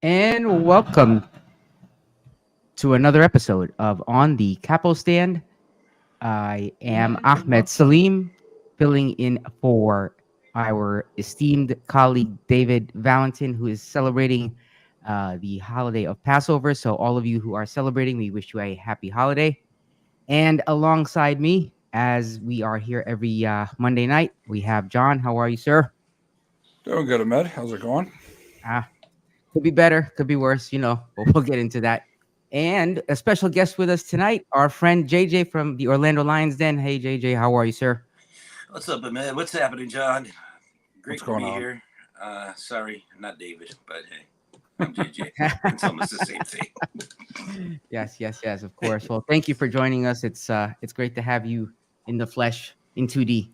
And welcome to another episode of On the Capo Stand. I am Ahmed Salim, filling in for our esteemed colleague David Valentin, who is celebrating the holiday of Passover. So, all of you who are celebrating, we wish you a happy holiday. And alongside me, as we are here every Monday night, we have John. How are you, sir? Doing good, Ahmed. How's it going? Ah, could be better, could be worse, but we'll get into that. And a special guest with us tonight, our friend JJ from the Orlando Lions Den. Hey JJ, how are you, sir? What's up, man? What's happening, John? What's Great to going be on? here. Sorry, not David, but hey, I'm JJ. It's almost the same thing. Yes, of course. Well, thank you for joining us. It's great to have you in the flesh in 2D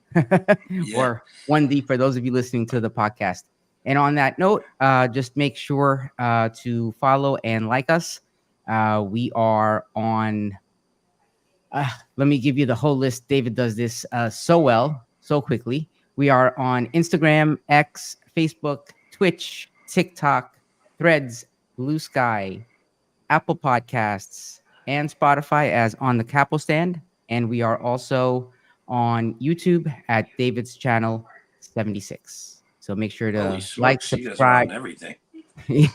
Yeah. or 1D for those of you listening to the podcast. And on that note, just make sure to follow and like us. We are on let me give you the whole list. David does this so well, so quickly. We are on Instagram, X, Facebook, Twitch, TikTok, Threads, Blue Sky, Apple Podcasts, and Spotify as On the Capo Stand. And we are also on YouTube at David's channel 76. So make sure Holy to like, smokes, you guys are subscribe. on everything. Yeah,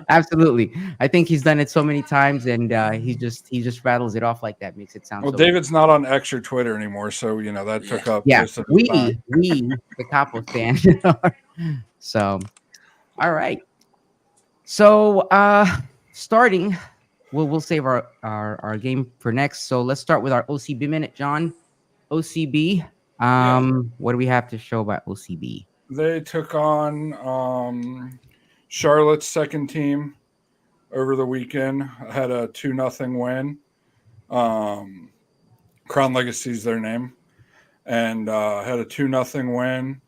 absolutely. I think he's done it so many times, and he just rattles it off like that. Makes it sound Well, so easy. David's not on X or Twitter anymore, so that Yeah. took up Yeah, most of his time. we the capo stand. So, all right. So, starting, we'll save our game for next. So let's start with our OCB minute, John. OCB. Yeah, What do we have to show about OCB? they took on Charlotte's second team over the weekend. Had a 2-0 win. Um, Crown Legacy's their name, and had a 2-0 win.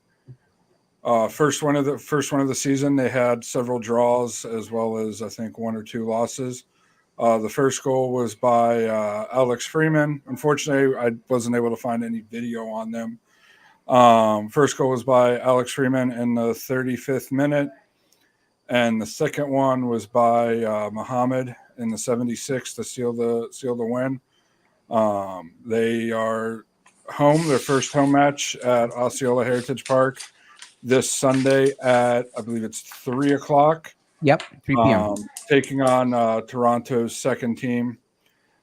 First one of the season. They had several draws as well as I think one or two losses. The first goal was by Alex Freeman. Unfortunately, I wasn't able to find any video on them. First goal was by Alex Freeman in the 35th minute, and the second one was by Muhammad in the 76th to seal the win. They are home, their first home match at Osceola Heritage Park this Sunday at I believe it's 3 o'clock. Yep, 3 p.m. Taking on Toronto's second team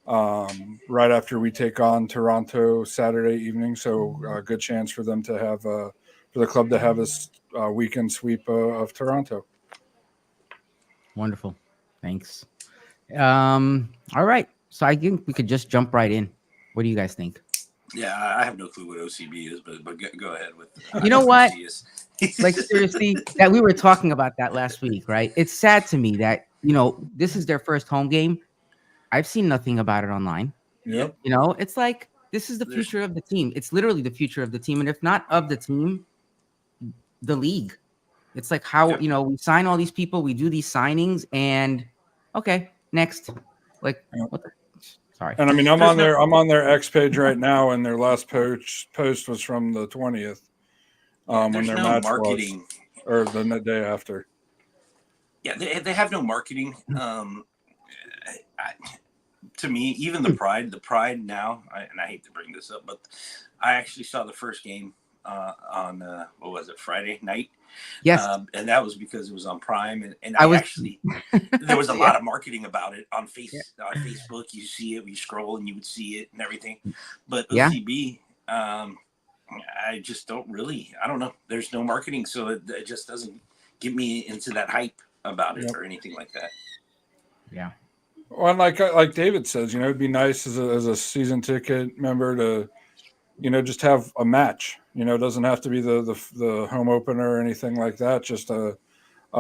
right after we take on Toronto Saturday evening. So good chance for them to have for the club to have a weekend sweep of Toronto. Wonderful. Thanks. All right. So I think we could just jump right in. What do you guys think? Yeah, I have no clue what OCB is, but go ahead with You know what? Lucius. Like seriously, that we were talking about that last week, right? It's sad to me that, this is their first home game. I've seen nothing about it online. Yeah, Yep. It's like this is the there's future of the team. It's literally the future of the team. And if not of the team, the league. It's like how, yeah, we sign all these people, we do these signings, and okay, next. Like Yep. what the sorry. And I mean, there's no I'm on their X page right now, and their last post was from the 20th, yeah, when there's their no match was, marketing. or the day after. Yeah, they have no marketing. I, to me, even the pride now, and I hate to bring this up, but I actually saw the first game on what was it, Friday night, Yes, and that was because it was on Prime, and I I was actually there was a yeah, lot of marketing about it on yeah, Facebook. You see it, you scroll, and you would see it and everything. But yeah. OCB, I just don't really. I don't know. There's no marketing, so it just doesn't get me into that hype about it Yep. or anything like that. Yeah. Well, and like David says, it'd be nice as a season ticket member to just have a match. It doesn't have to be the home opener or anything like that. Just a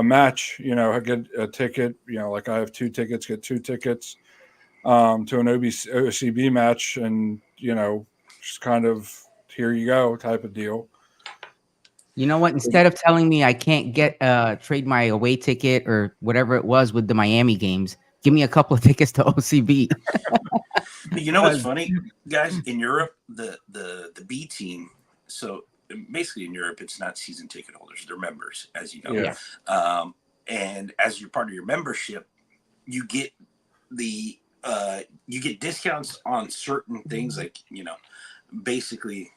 match. Get a ticket. Like I have 2 tickets, get 2 tickets to an OCB match, and just kind of here you go type of deal. You know what? Instead of telling me I can't get trade my away ticket or whatever it was with the Miami games, give me a couple of tickets to OCB. But you know what's 'Cause- funny, guys? In Europe, the B team. So basically, in Europe, it's not season ticket holders; they're members, as you know. Yeah. yeah. And as you're part of your membership, you get you get discounts on certain things, like, basically,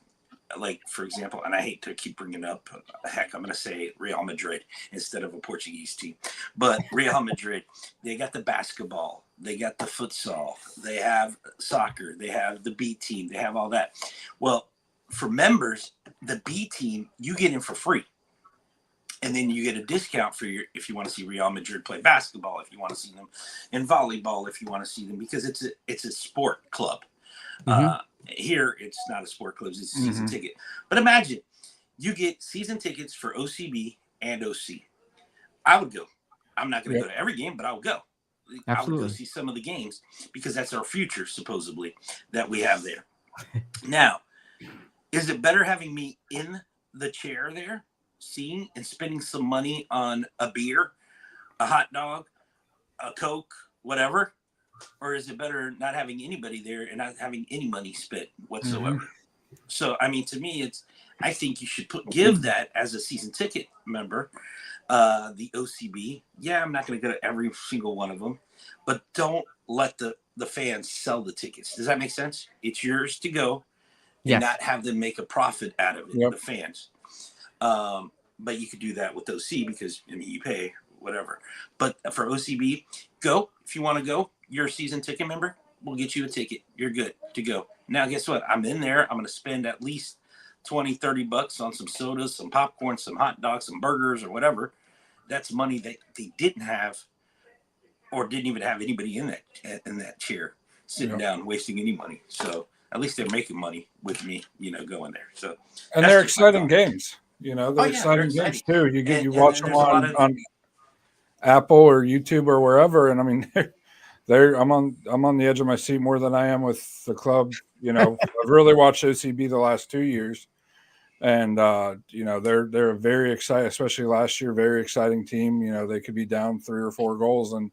like, for example, and I hate to keep bringing up, heck, I'm going to say Real Madrid instead of a Portuguese team, but Real Madrid, they got the basketball, they got the futsal, they have soccer, they have the B team, they have all that. Well, for members, the B team, you get in for free. And then you get a discount for if you want to see Real Madrid play basketball, if you want to see them in volleyball, if you want to see them, because it's a sport club. Mhm. Here, it's not a sport club; it's a season ticket. But imagine you get season tickets for OCB and OC. I would go. I'm not going to go to every game, but I would go. I would go Absolutely. see some of the games because that's our future, supposedly, that we have there. Now, is it better having me in the chair there, seeing and spending some money on a beer, a hot dog, a Coke, whatever? Or is it better not having anybody there and not having any money spent whatsoever? So, I mean, to me, I think you should give that as a season ticket member, the OCB. Yeah, I'm not going to go to every single one of them, but don't let the fans sell the tickets. Does that make sense? It's yours to go and Yes. not have them make a profit out of it, the fans. But you could do that with OC because, I mean, you pay whatever. But for OCB, go. If you want to go, you're a season ticket member, we'll get you a ticket. You're good to go. Now, guess what? I'm in there. I'm going to spend at least $20-$30 on some sodas, some popcorn, some hot dogs, some burgers, or whatever. That's money that they didn't have or didn't even have anybody in that chair sitting down wasting any money. So at least they're making money with me, going there. So, and they're exciting games. They're exciting games too. You watch them on Apple or YouTube or wherever, and I mean, I'm on the edge of my seat more than I am with the club. I've really watched OCB the last 2 years, and they're a very exciting, especially last year, very exciting team. They could be down 3 or 4 goals, and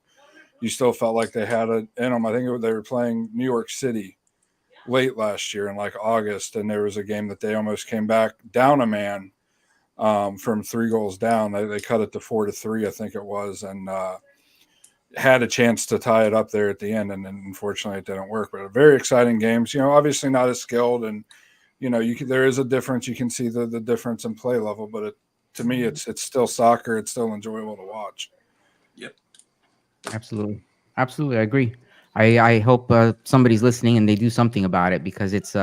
you still felt like they had it in them. I think they were playing New York City late last year in like August, and there was a game that they almost came back down a man from 3 goals down. They cut it to 4-3, I think it was, and had a chance to tie it up there at the end, and then unfortunately it didn't work. But very exciting games. Obviously not as skilled, and there is a difference. You can see the difference in play level, but to me, it's still soccer. It's still enjoyable to watch. Yep. Absolutely. I agree. I hope somebody's listening and they do something about it, because it's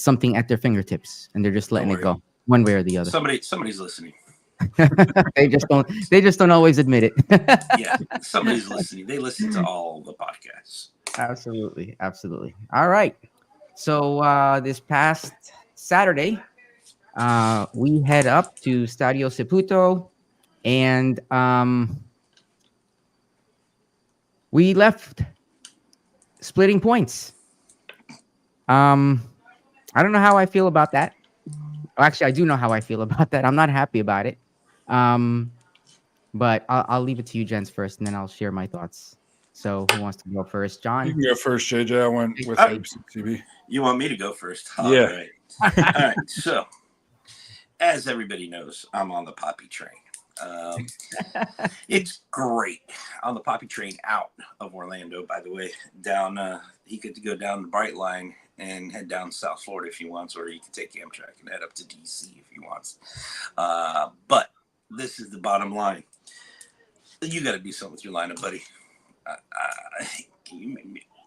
something at their fingertips and they're just letting it go one way or the other. Somebody's listening. They just don't always admit it. Yeah, somebody's listening. They listen to all the podcasts. Absolutely. All right. So this past Saturday, we head up to Stadio Saputo, and we left splitting points. I don't know how I feel about that. Actually, I do know how I feel about that. I'm not happy about it. But I'll leave it to you, gents, first, and then I'll share my thoughts. So who wants to go first? John? You can go first, JJ. I went with OCB. You want me to go first? Yeah. All right. So, as everybody knows, I'm on the Poppy train. It's great on the Poppy train out of Orlando, by the way. Down, he could go down the Bright Line and head down South Florida if he wants, or he can take Amtrak and head up to DC if he wants. But this is the bottom line. You got to do something with your lineup, buddy.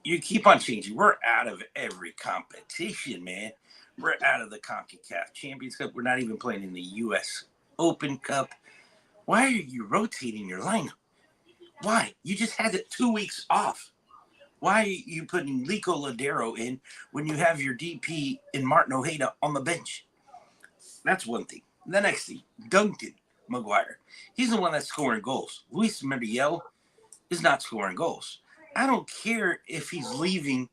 You keep on changing. We're out of every competition, man. We're out of the CONCACAF Champions Cup. We're not even playing in the U.S. Open Cup. Why are you rotating your lineup? Why? You just had it 2 weeks off. Why are you putting Lico Ladero in when you have your DP in Martin Ojeda on the bench? That's one thing. The next thing, Duncan McGuire. He's the one that's scoring goals. Luis Muriel is not scoring goals. I don't care if he's leaving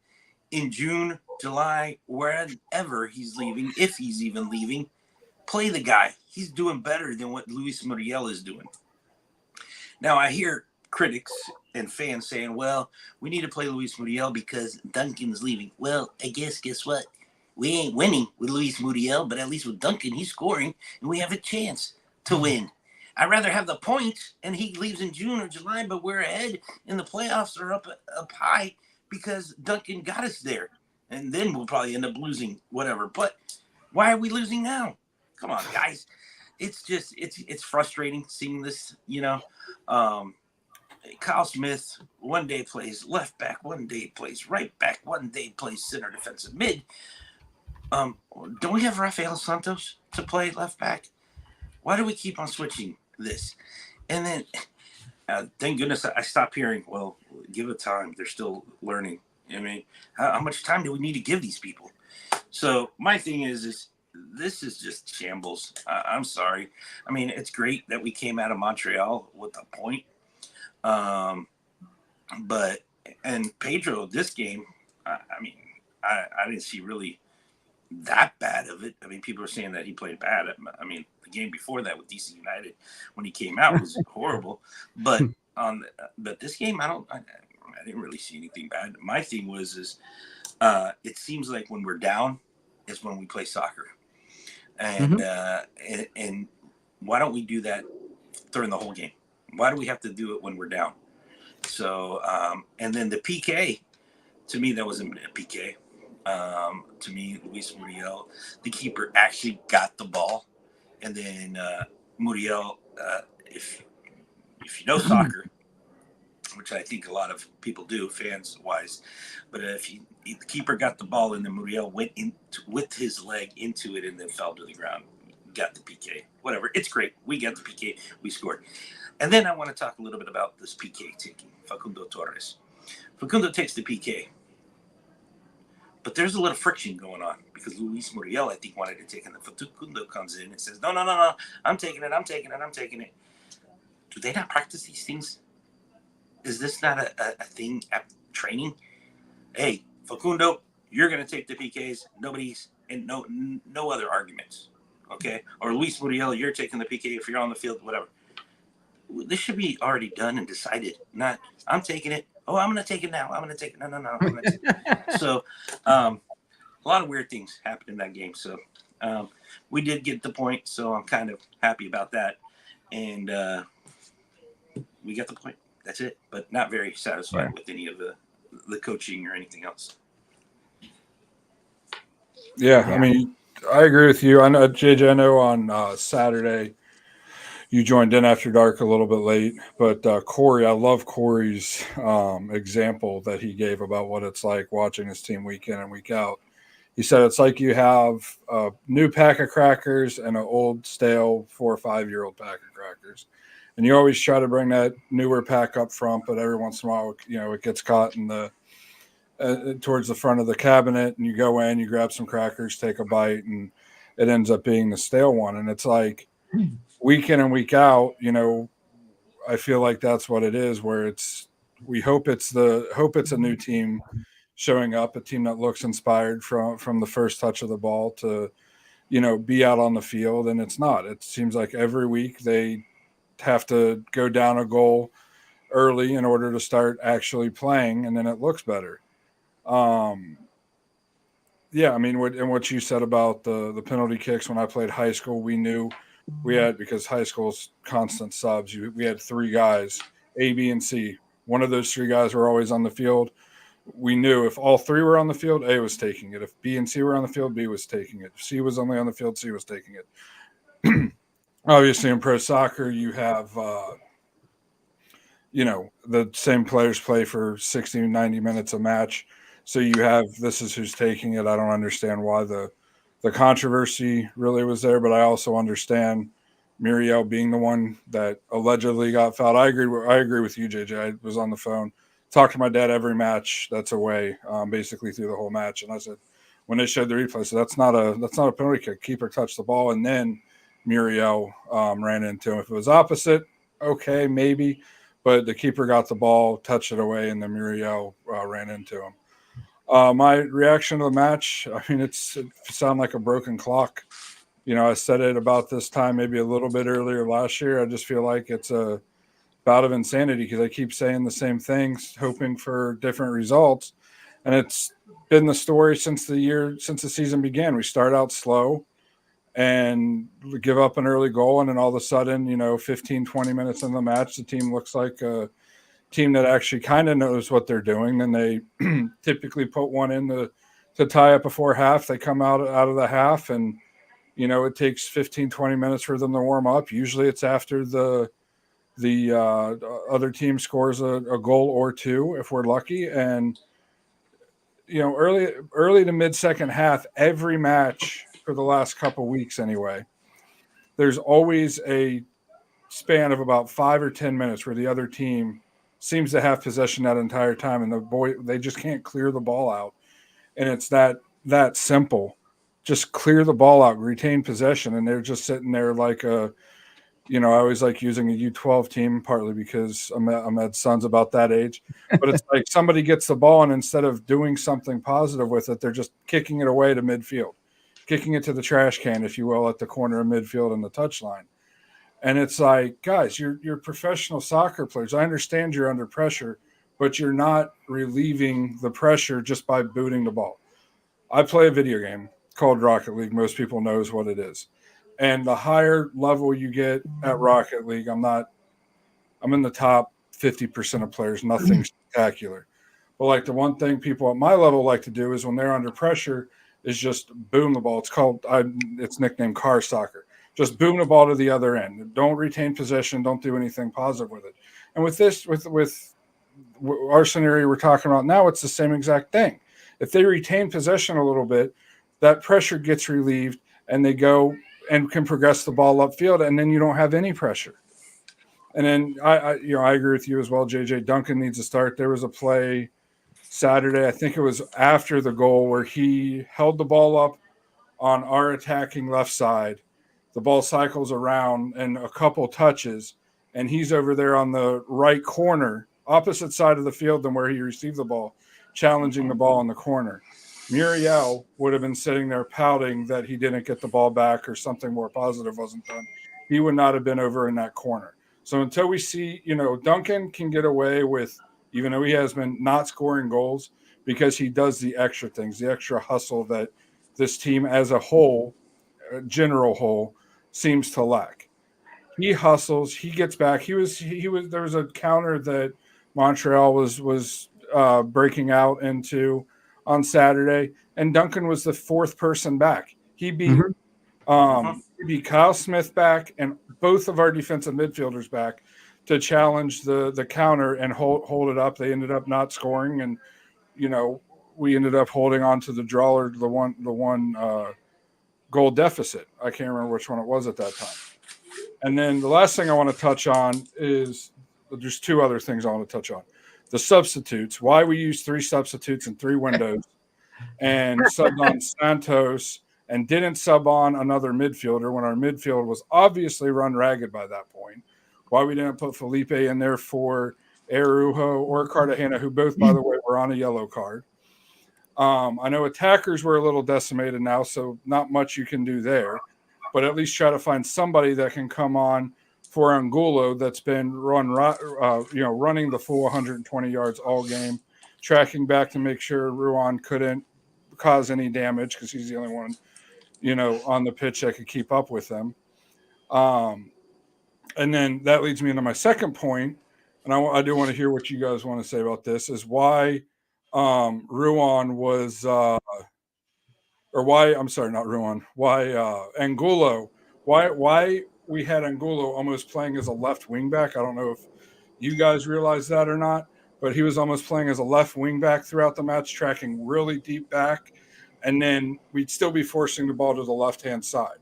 in June, July, wherever he's leaving, if he's even leaving. Play the guy. He's doing better than what Luis Muriel is doing. Now, I hear critics and fans saying, well, we need to play Luis Muriel because Duncan's leaving. Well, guess what? We ain't winning with Luis Muriel, but at least with Duncan, he's scoring, and we have a chance to win. I'd rather have the points and he leaves in June or July, but we're ahead in the playoffs or up high because Duncan got us there. And then we'll probably end up losing whatever. But why are we losing now? Come on, guys. It's just it's frustrating seeing this, Kyle Smith one day plays left back, one day plays right back, one day plays center defensive mid. Don't we have Rafael Santos to play left back? Why do we keep on switching this? And then, thank goodness I stopped hearing, well, give it time. They're still learning. I mean, how much time do we need to give these people? So my thing is this is just shambles. I'm sorry. I mean, it's great that we came out of Montreal with a point. But Pedro, this game, I mean, I didn't see really that bad of it. I mean, people are saying that he played bad. I mean, the game before that with DC United when he came out was horrible. But but this game, I didn't really see anything bad. My thing was it seems like when we're down is when we play soccer, and and why don't we do that during the whole game? Why do we have to do it when we're down? So and then the PK, to me that wasn't a PK. To me, Luis Muriel, the keeper, actually got the ball, and then Muriel, if you know soccer, which I think a lot of people do, fans wise, but if the keeper got the ball and then Muriel went in with his leg into it and then fell to the ground, got the PK. Whatever, it's great. We got the PK, we scored, and then I want to talk a little bit about this PK taking Facundo Torres. Facundo takes the PK. But there's a little friction going on because Luis Muriel, I think, wanted to take it. And Facundo comes in and says, no, I'm taking it. Do they not practice these things? Is this not a thing at training? Hey, Facundo, you're going to take the PKs. Nobody's, and no other arguments. Okay? Or Luis Muriel, you're taking the PK if you're on the field, whatever. This should be already done and decided. Not, I'm taking it. Oh, I'm going to take it now. I'm going to take it. No. I'm gonna take it. So, a lot of weird things happened in that game. So, we did get the point. So I'm kind of happy about that. And we got the point. That's it. But not very satisfied with any of the coaching or anything else. Yeah, I mean, I agree with you. I know, JJ, I know on Saturday you joined in after dark a little bit late, but Corey, I love Corey's example that he gave about what it's like watching his team week in and week out. He said it's like you have a new pack of crackers and an old, stale 4 or 5 year old pack of crackers. And you always try to bring that newer pack up front, but every once in a while, it gets caught in the towards the front of the cabinet, and you go in, you grab some crackers, take a bite, and it ends up being the stale one. And it's like week in and week out, I feel like that's what it is, where we hope it's a new team showing up, a team that looks inspired from the first touch of the ball to, be out on the field. And it's not. It seems like every week they have to go down a goal early in order to start actually playing, and then it looks better. Yeah, I mean, what you said about the penalty kicks when I played high school, we knew we had, because high school's constant subs, we had 3 guys, A, B, and C. One of those 3 guys were always on the field. We knew if all 3 were on the field, A was taking it. If B and C were on the field, B was taking it. If C was only on the field, C was taking it. Obviously, in pro soccer, you have, the same players play for 60, 90 minutes a match. So you have, this is who's taking it. I don't understand why the controversy really was there, but I also understand Muriel being the one that allegedly got fouled. I agree with you, JJ. I was on the phone, talked to my dad every match that's away, basically through the whole match, and I said, when they showed the replay, so that's not a penalty kick. Keeper touched the ball, and then Muriel ran into him. If it was opposite, okay, maybe, but the keeper got the ball, touched it away, and then Muriel ran into him. My reaction to the match, I mean, it sounded like a broken clock. I said it about this time, maybe a little bit earlier last year. I just feel like it's a bout of insanity because I keep saying the same things, hoping for different results. And it's been the story since the season began. We start out slow, and give up an early goal. And then all of a sudden, 15, 20 minutes in the match, the team looks like a team that actually kind of knows what they're doing. Then they typically put one in to tie up before half. They come out of the half, and it takes 15, 20 minutes for them to warm up. Usually it's after the other team scores a goal or two, if we're lucky. And early to mid second half, every match for the last couple weeks anyway, there's always a span of about 5 or 10 minutes where the other team seems to have possession that entire time, and they just can't clear the ball out. And it's that simple. Just clear the ball out, retain possession, and they're just sitting there like I always like using a U12 team, partly because Ahmed's son's about that age. But it's like somebody gets the ball, and instead of doing something positive with it, they're just kicking it away to midfield, kicking it to the trash can, if you will, at the corner of midfield and the touchline. And it's like, guys, you're professional soccer players. I understand you're under pressure, but you're not relieving the pressure just by booting the ball. I play a video game called Rocket League. Most people knows what it is. And the higher level you get at Rocket League, I'm in the top 50% of players, nothing spectacular. But like the one thing people at my level like to do is when they're under pressure is just boom the ball. It's nicknamed car soccer. Just boom the ball to the other end. Don't retain possession. Don't do anything positive with it. And with this, with our scenario we're talking about now, it's the same exact thing. If they retain possession a little bit, that pressure gets relieved, and they go and can progress the ball upfield, and then you don't have any pressure. And then I agree with you as well, JJ. Duncan needs to start. There was a play Saturday, I think it was after the goal, where he held the ball up on our attacking left side. The ball cycles around and a couple touches, and he's over there on the right corner, opposite side of the field than where he received the ball, challenging the ball in the corner. Muriel would have been sitting there pouting that he didn't get the ball back or something more positive wasn't done. He would not have been over in that corner. So until we see, Duncan can get away with, even though he has been not scoring goals, because he does the extra things, the extra hustle that this team as a whole, general whole, seems to lack. He hustles, he gets back. There was a counter that Montreal was breaking out into on Saturday, and Duncan was the fourth person back. He beat Kyle Smith back and both of our defensive midfielders back to challenge the counter and hold it up. They ended up not scoring, and we ended up holding on to the draw, or the one goal deficit. I can't remember which one it was at that time. And then the last thing I want to touch on is there's two other things I want to touch on. The substitutes, why we use 3 substitutes and 3 windows, and subbed on Santos and didn't sub on another midfielder when our midfield was obviously run ragged by that point. Why we didn't put Felipe in there for Araujo or Cartagena, who both, by the way, were on a yellow card. I know attackers were a little decimated now, so not much you can do there. But at least try to find somebody that can come on for Angulo that's been running the full 120 yards all game, tracking back to make sure Ruan couldn't cause any damage because he's the only one, on the pitch that could keep up with them. And then that leads me into my second point, and I do want to hear what you guys want to say about this, is why Ruan was why Angulo, why we had Angulo almost playing as a left wing back. I don't know if you guys realize that or not, but he was almost playing as a left wing back throughout the match, tracking really deep back, and then we'd still be forcing the ball to the left-hand side.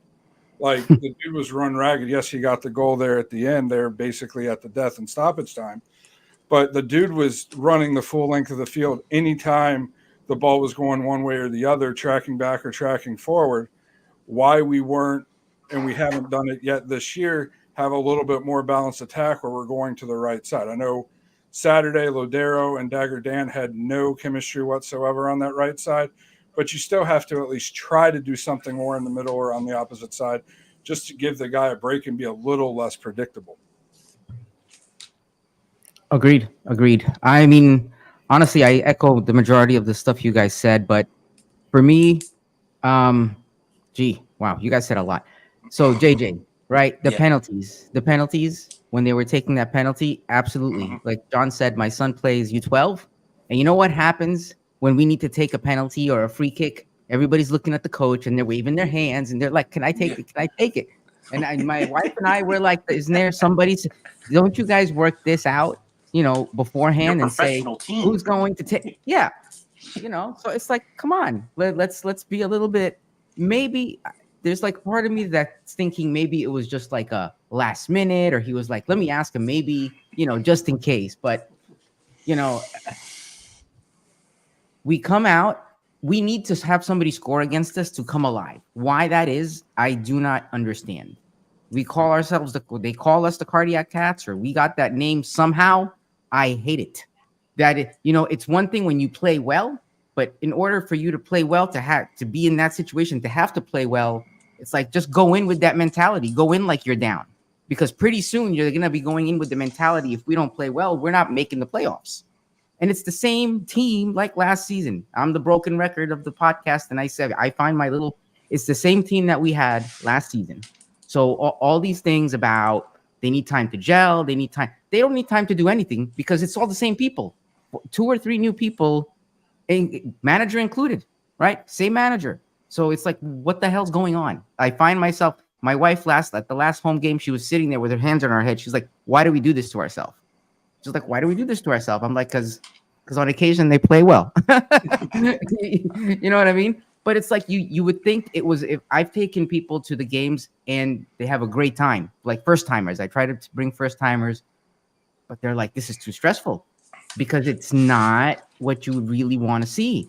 Like, the dude was run ragged. Yes, he got the goal there at the end there, basically at the death and stoppage time, but the dude was running the full length of the field anytime the ball was going one way or the other, tracking back or tracking forward. Why we weren't, and we haven't done it yet this year, have a little bit more balanced attack where we're going to the right side. I know Saturday, Lodero and Dagger Dan had no chemistry whatsoever on that right side, but you still have to at least try to do something more in the middle or on the opposite side just to give the guy a break and be a little less predictable. Agreed. I mean, honestly, I echo the majority of the stuff you guys said, but for me, Wow, you guys said a lot. So JJ, right? The Yeah. penalties when they were taking that penalty, absolutely. Mhm. Like John said, my son plays U12, and you know what happens when we need to take a penalty or a free kick? Everybody's looking at the coach and they're waving their hands and they're like, "Can I take Yeah. it? Can I take it?" And my wife and I were like, "Isn't there somebody? Don't you guys work this out, You're a beforehand and say professional team. who's going to take?" Yeah, so it's like, come on, let's be a little bit. Maybe there's like part of me that's thinking maybe it was just like a last minute, or he was like, let me ask him, maybe, just in case. But you know we come out, we need to have somebody score against us to come alive. Why that is, I do not understand. We call ourselves they call us the cardiac cats, or we got that name somehow. I hate it. It's one thing when you play well, but in order for you to play well, to be in that situation, to have to play well, it's like, just go in with that mentality. Go in like you're down, because pretty soon you're going to be going in with the mentality, if we don't play well, we're not making the playoffs. And it's the same team like last season. I'm the broken record of the podcast, and I said I find my little. It's the same team that we had last season. So all these things about they need time to gel, they need time. They don't need time to do anything, because it's all the same people. 2 or 3 new people, manager included, right? Same manager. So it's like, what the hell's going on? I find myself. My wife at the last home game, she was sitting there with her hands on her head. She's like, "Why do we do this to ourselves?" Just like, why do we do this to ourselves? I'm like, because on occasion they play well. You know what I mean? But it's like, you would think it was, if I've taken people to the games and they have a great time, like first timers. I try to bring first timers, but they're like, this is too stressful, because it's not what you really want to see,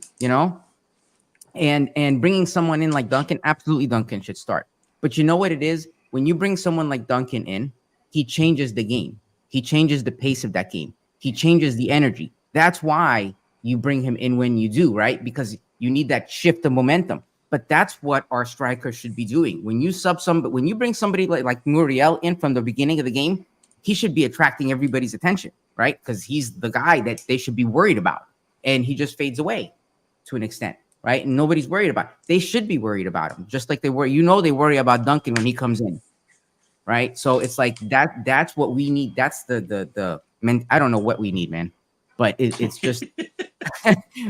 and bringing someone in like Duncan, absolutely Duncan should start. But you know what it is? When you bring someone like Duncan in, he changes the game. He changes the pace of that game. He changes the energy. That's why you bring him in when you do, right? Because you need that shift of momentum. But that's what our strikers should be doing. When you bring somebody like Muriel in from the beginning of the game, he should be attracting everybody's attention, right? Because he's the guy that they should be worried about. And he just fades away to an extent, right? And nobody's worried about it. They should be worried about him, just like they worry about Duncan when he comes in, right? So it's like that's what we need. That's the man. I don't know what we need, man, but it's just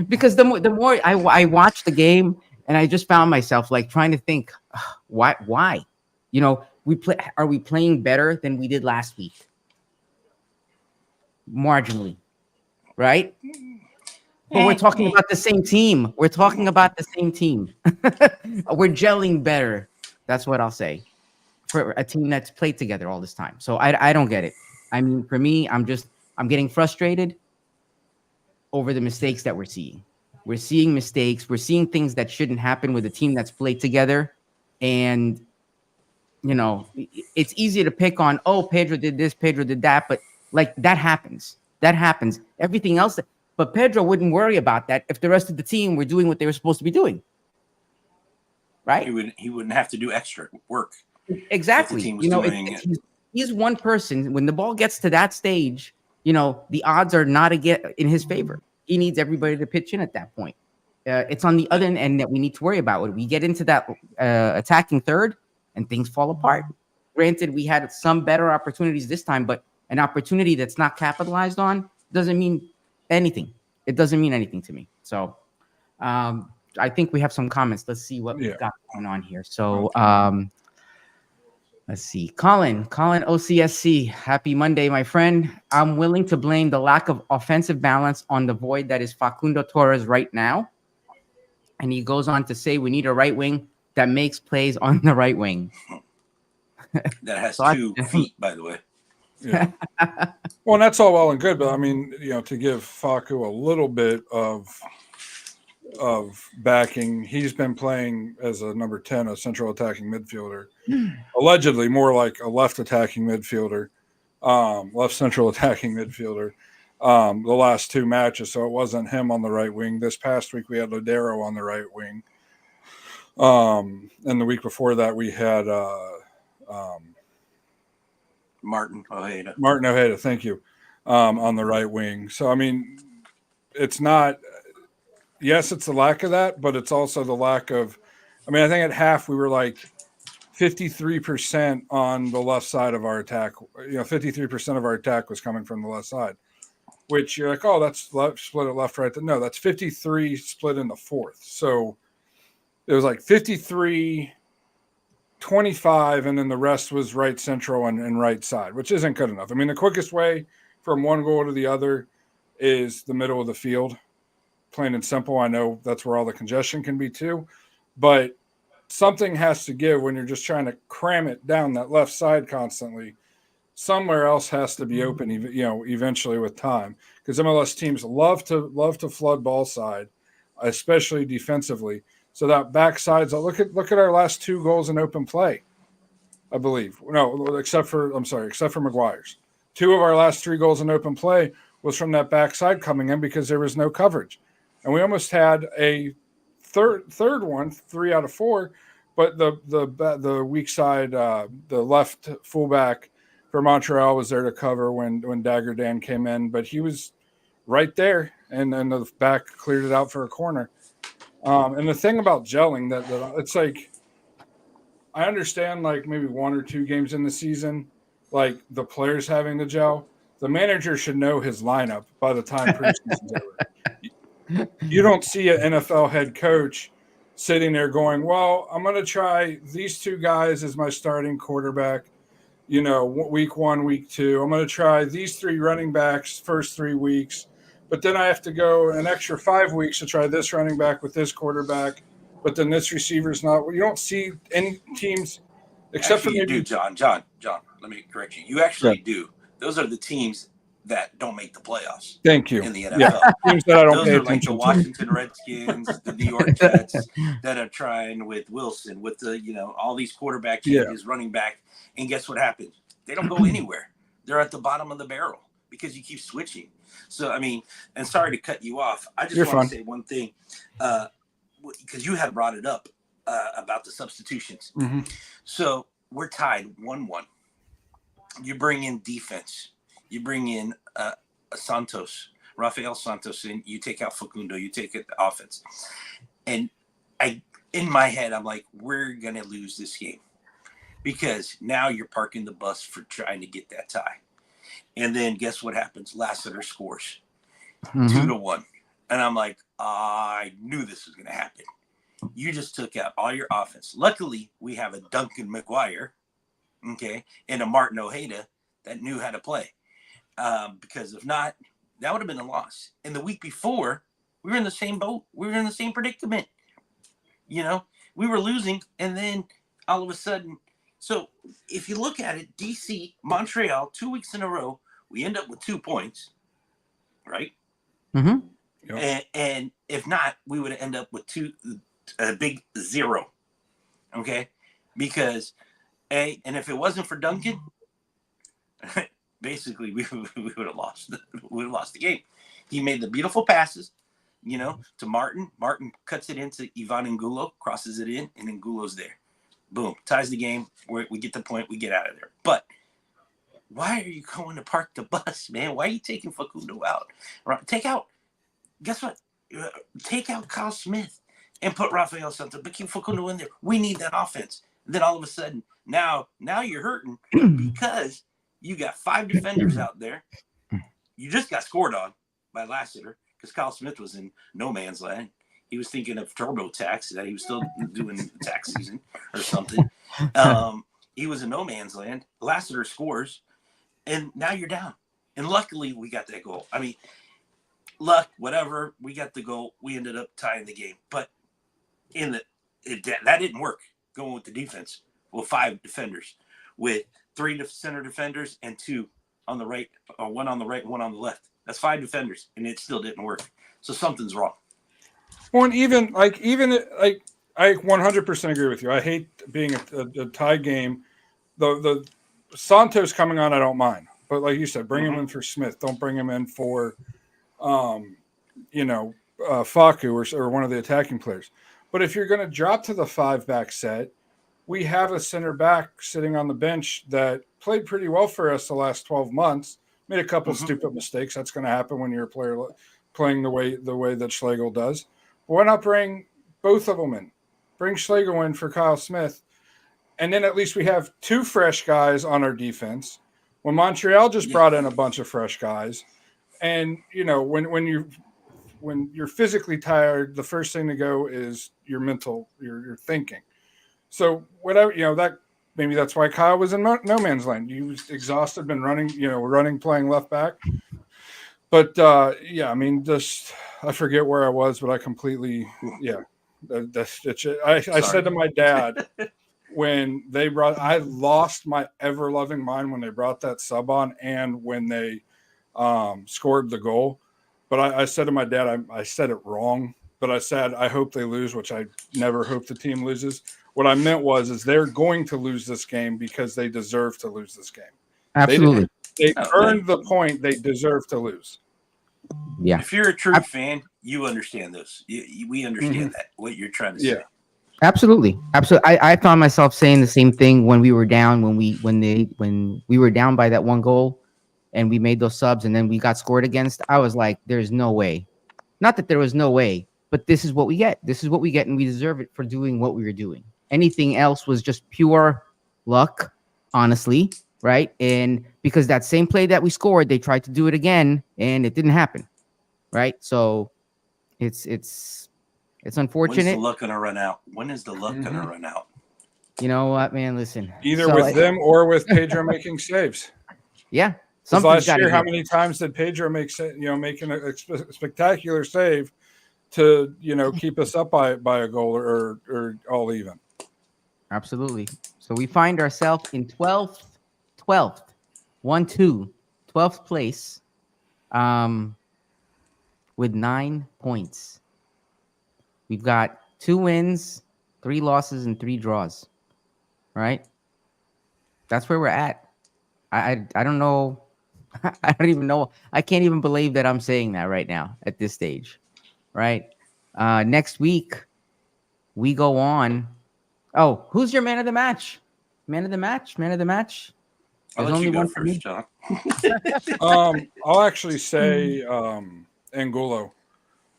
because the more I watched the game, and I just found myself like trying to think, why, are we playing better than we did last week? Marginally, right? But we're talking about the same team. We're talking about the same team. We're gelling better. That's what I'll say for a team that's played together all this time. So I don't get it. I mean, for me, I'm getting frustrated over the mistakes that we're seeing. We're seeing mistakes. We're seeing things that shouldn't happen with a team that's played together. And it's easy to pick on, oh, Pedro did this, Pedro did that, but like that happens. That happens. Everything else, but Pedro wouldn't worry about that if the rest of the team were doing what they were supposed to be doing. Right? He wouldn't have to do extra work. Exactly. If the team was doing He's one person. When the ball gets to that stage, the odds are not in his favor. He needs everybody to pitch in at that point. It's on the other end that we need to worry about. When we get into that attacking third, and things fall apart. Granted, we had some better opportunities this time, but an opportunity that's not capitalized on doesn't mean anything. It doesn't mean anything to me. So I think we have some comments. Let's see what we've got going on here. So let's see. Colin OCSC. Happy Monday, my friend. I'm willing to blame the lack of offensive balance on the void that is Facundo Torres right now. And he goes on to say we need a right wing that makes plays on the right wing. That has 2 feet, by the way. Yeah. Well, and that's all well and good, but I mean, to give Facu a little bit of backing, he's been playing as a number 10, a central attacking midfielder, allegedly more like a left attacking midfielder, left central attacking midfielder, the last 2 matches. So it wasn't him on the right wing. This past week we had Lodero on the right wing. And the week before that we had Martin Ojeda, thank you, on the right wing. So I mean, it's not. Yes, it's the lack of that, but it's also the lack of I mean, I think at half we were like 53% on the left side of our attack. 53% of our attack was coming from the left side, which you're like, oh, that's left, split it left, right. No, that's 53 split in the fourth. So it was like 53, 25, and then the rest was right central and right side, which isn't good enough. I mean, the quickest way from one goal to the other is the middle of the field, plain and simple. I know that's where all the congestion can be too, but something has to give when you're just trying to cram it down that left side constantly. Somewhere else has to be open, eventually with time, because MLS teams love to flood ball side, especially defensively. So that backside's look at our last 2 goals in open play, I believe. No, except for McGuire's. 2 of our last 3 goals in open play was from that backside coming in because there was no coverage, and we almost had a third one, 3 out of 4, but the weak side, the left fullback for Montreal was there to cover when Dagger Dan came in, but he was right there, and then the back cleared it out for a corner. And the thing about gelling that it's like, I understand like maybe 1 or 2 games in the season, like the players having the gel. The manager should know his lineup by the time preseason's over. You don't see an NFL head coach sitting there going, well, I'm going to try these 2 guys as my starting quarterback, week 1, week 2. I'm going to try these 3 running backs first 3 weeks, but then I have to go an extra 5 weeks to try this running back with this quarterback, but then this receiver's not. You don't see any teams except actually, for maybe you do, John. Let me correct you. You actually do. Those are the teams that don't make the playoffs. Thank you. In the NFL. Yeah. Teams that I don't Those pay are like the attention Washington Redskins, the New York Jets that are trying with Wilson, with the all these quarterback changes, running back, and guess what happens? They don't go anywhere. They're at the bottom of the barrel because you keep switching. So I mean, and sorry to cut you off. I just want to say one thing, because you had brought it up about the substitutions. Mm-hmm. So we're tied 1-1. You bring in defense. You bring in Rafael Santos, and you take out Facundo. You take out the offense. And in my head, I'm like, we're going to lose this game because now you're parking the bus for trying to get that tie. And then guess what happens? Lassiter scores 2-1. And I'm like, I knew this was going to happen. You just took out all your offense. Luckily, we have a Duncan McGuire, and a Martin Ojeda that knew how to play. Because if not, that would have been a loss. And the week before, we were in the same boat. We were in the same predicament. We were losing, and then all of a sudden. So if you look at it, DC, Montreal, 2 weeks in a row, we end up with 2 points, right? Mm-hmm. Yep. And if not, we would end up with a big 0. Okay, because and if it wasn't for Duncan, basically we would have lost. We would have lost the game. He made the beautiful passes, to Martin. Martin cuts it into Ivan Angulo, crosses it in, and Angulo's there. Boom, ties the game. We get the point. We get out of there. But why are you going to park the bus, man? Why are you taking Facundo out? Guess what? Take out Kyle Smith and put Rafael Santos, but keep Facundo in there. We need that offense. And then all of a sudden, now you're hurting because you got 5 defenders out there. You just got scored on by Lassiter because Kyle Smith was in no man's land. He was thinking of TurboTax, that he was still doing tax season or something. He was in no man's land. Lassiter scores, and now you're down. And luckily, we got that goal. I mean, luck, whatever. We got the goal. We ended up tying the game. But that didn't work, going with the defense with 5 defenders, with 3 center defenders and 2 on the right, or 1 on the right, 1 on the left. That's 5 defenders, and it still didn't work. So something's wrong. Well, and even I 100% agree with you. I hate being a tie game. The Santos coming on, I don't mind, but like you said, bring him in for Smith. Don't bring him in for, Facu or one of the attacking players. But if you're going to drop to the 5-back set, we have a center back sitting on the bench that played pretty well for us the last 12 months. Made a couple stupid mistakes. That's going to happen when you're a player playing the way that Schlegel does. Why not bring both of them in? bring Schlegel in for Kyle Smith, and then at least we have 2 fresh guys on our defense. When Montreal just brought in a bunch of fresh guys, and when you're physically tired, the first thing to go is your mental, your thinking. So whatever that maybe that's why Kyle was in no man's land. He was exhausted, been running, playing left back. But yeah, I mean, just I forget where I was, but I completely that's it. I said to my dad when I lost my ever loving mind when they brought that sub on and when they scored the goal. But I said to my dad, I said it wrong, but I said, I hope they lose, which I never hope the team loses. What I meant is they're going to lose this game because they deserve to lose this game. Absolutely. They earned the point. They deserve to lose. Yeah. If you're a true fan, you understand this. We understand that, what you're trying to say. Yeah. Absolutely. I found myself saying the same thing when we were down, when we were down by that 1 goal and we made those subs and then we got scored against. I was like, there's no way. Not that there was no way, but this is what we get. This is what we get, and we deserve it for doing what we were doing. Anything else was just pure luck, honestly, right? And because that same play that we scored, they tried to do it again, and it didn't happen, right? So it's unfortunate. When's the luck gonna run out? When is the luck gonna run out? You know what, man? Listen, either with them or with Pedro making saves. Yeah. Last year, how many times did Pedro making a spectacular save to keep us up by a goal or all even? Absolutely. So we find ourselves in 12th place, with 9 points. We've got 2 wins, 3 losses, and 3 draws. Right? That's where we're at. I don't know. I don't even know. I can't even believe that I'm saying that right now at this stage. Right? Next week, we go on. Oh, who's your man of the match? Man of the match? There's only one first, John. I'll actually say Angulo,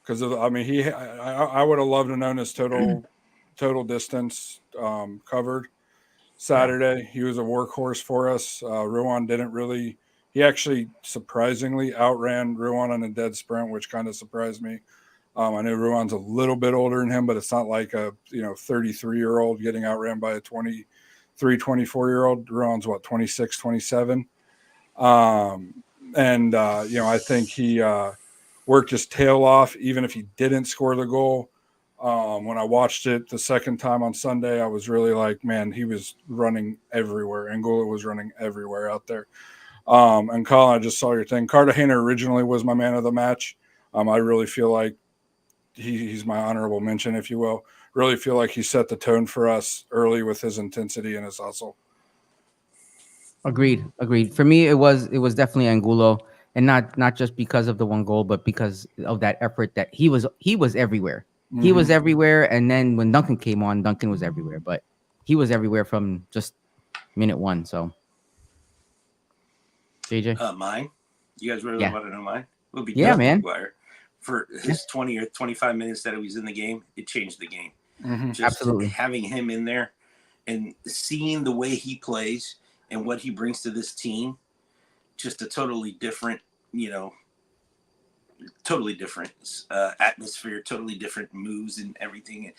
because I would have loved to known his total distance covered Saturday. He was a workhorse for us. Ruan didn't really. He actually surprisingly outran Ruan on a dead sprint, which kind of surprised me. I know Ruan's a little bit older than him, but it's not like a 33-year-old getting outran by a 23, 24-year-old. Ruan's 26, 27. I think he worked his tail off, even if he didn't score the goal. When I watched it the second time on Sunday, I was really like, man, he was running everywhere. Angulo was running everywhere out there. And Colin, I just saw your thing. Cartagena originally was my man of the match. I really feel like he's my honorable mention, if you will. Really feel like he set the tone for us early with his intensity and his hustle. Agreed. For me, it was definitely Angulo, and not just because of the 1 goal, but because of that effort that he was everywhere. Mm-hmm. He was everywhere, and then when Duncan came on, Duncan was everywhere, but he was everywhere from just minute 1. So, JJ, mine. You guys really want to know mine? It would be man. McGuire. For his 20 or 25 minutes that he was in the game, it changed the game. Mm-hmm. Just absolutely having him in there and seeing the way he plays and what he brings to this team, just a totally different, atmosphere, totally different moves and everything. And,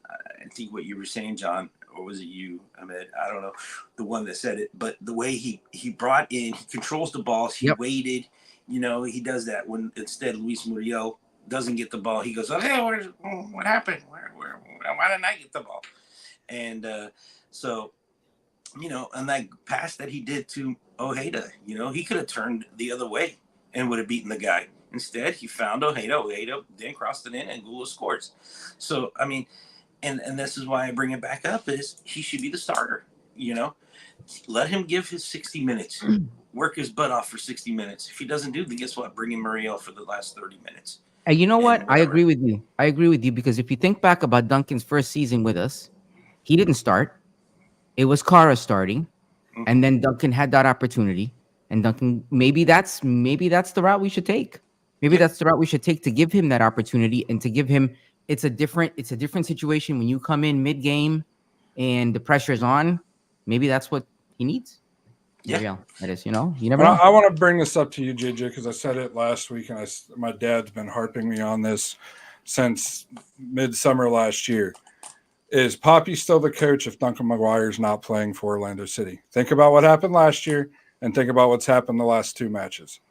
I think what you were saying, John, or was it you, Ahmed? I don't know, the one that said it, but the way he brought in, he controls the balls, he waited. He does that when instead Luis Muriel doesn't get the ball. He goes, "Okay, what happened? Why didn't I get the ball?" And so, and that pass that he did to Ojeda, he could have turned the other way and would have beaten the guy. Instead, he found Ojeda. Ojeda then crossed it in, and Gula scores. So, I mean, and this is why I bring it back up is he should be the starter. Let him give his 60 minutes. Work his butt off for 60 minutes. If he doesn't do, then guess what? Bring in Muriel for the last 30 minutes. And you know what? I agree with you because if you think back about Duncan's first season with us, he didn't start. It was Kara starting, and then Duncan had that opportunity. And Duncan, maybe that's the route we should take. Maybe that's the route we should take to give him that opportunity and to give him it's a different situation when you come in mid game and the pressure's on. Maybe that's what he needs. Yeah. Montreal, that is, you never Well, know. I want to bring this up to you, JJ, because I said it last week, and my dad's been harping me on this since midsummer last year. Is Poppy still the coach if Duncan McGuire's not playing for Orlando City? Think about what happened last year, and think about what's happened the last 2 matches.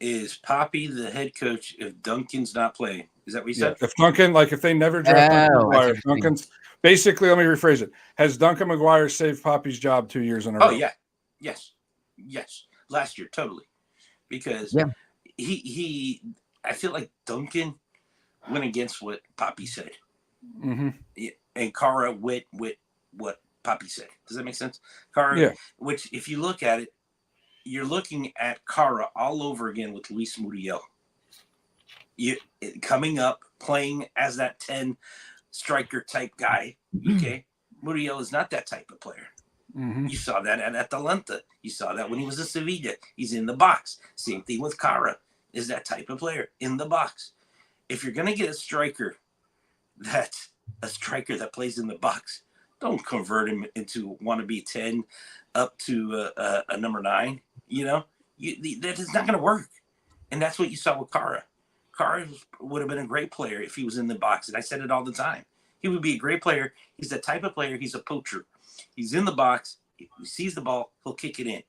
Is Poppy the head coach if Duncan's not playing? Is that what you said? If Duncan, if they never draft Duncan McGuire, if Duncan's basically, let me rephrase it. Has Duncan McGuire saved Poppy's job 2 years in a row? Oh yeah, yes. Last year, totally, because he. I feel like Duncan went against what Poppy said, and Kara went with what Poppy said. Does that make sense? Kara, which if you look at it, you're looking at Kara all over again with Luis Muriel. Coming up, playing as that 10 striker type guy. Okay, Muriel is not that type of player. You saw that at Atalanta. You saw that when he was at Sevilla. He's in the box. Same thing with Kara. Is that type of player in the box? If you're gonna get a striker that plays in the box, don't convert him into wannabe 10 up to a number 9. That is not going to work. And that's what you saw with Kara. Kara would have been a great player if he was in the box. And I said it all the time. He would be a great player. He's the type of player. He's a poacher. He's in the box. If he sees the ball, he'll kick it in.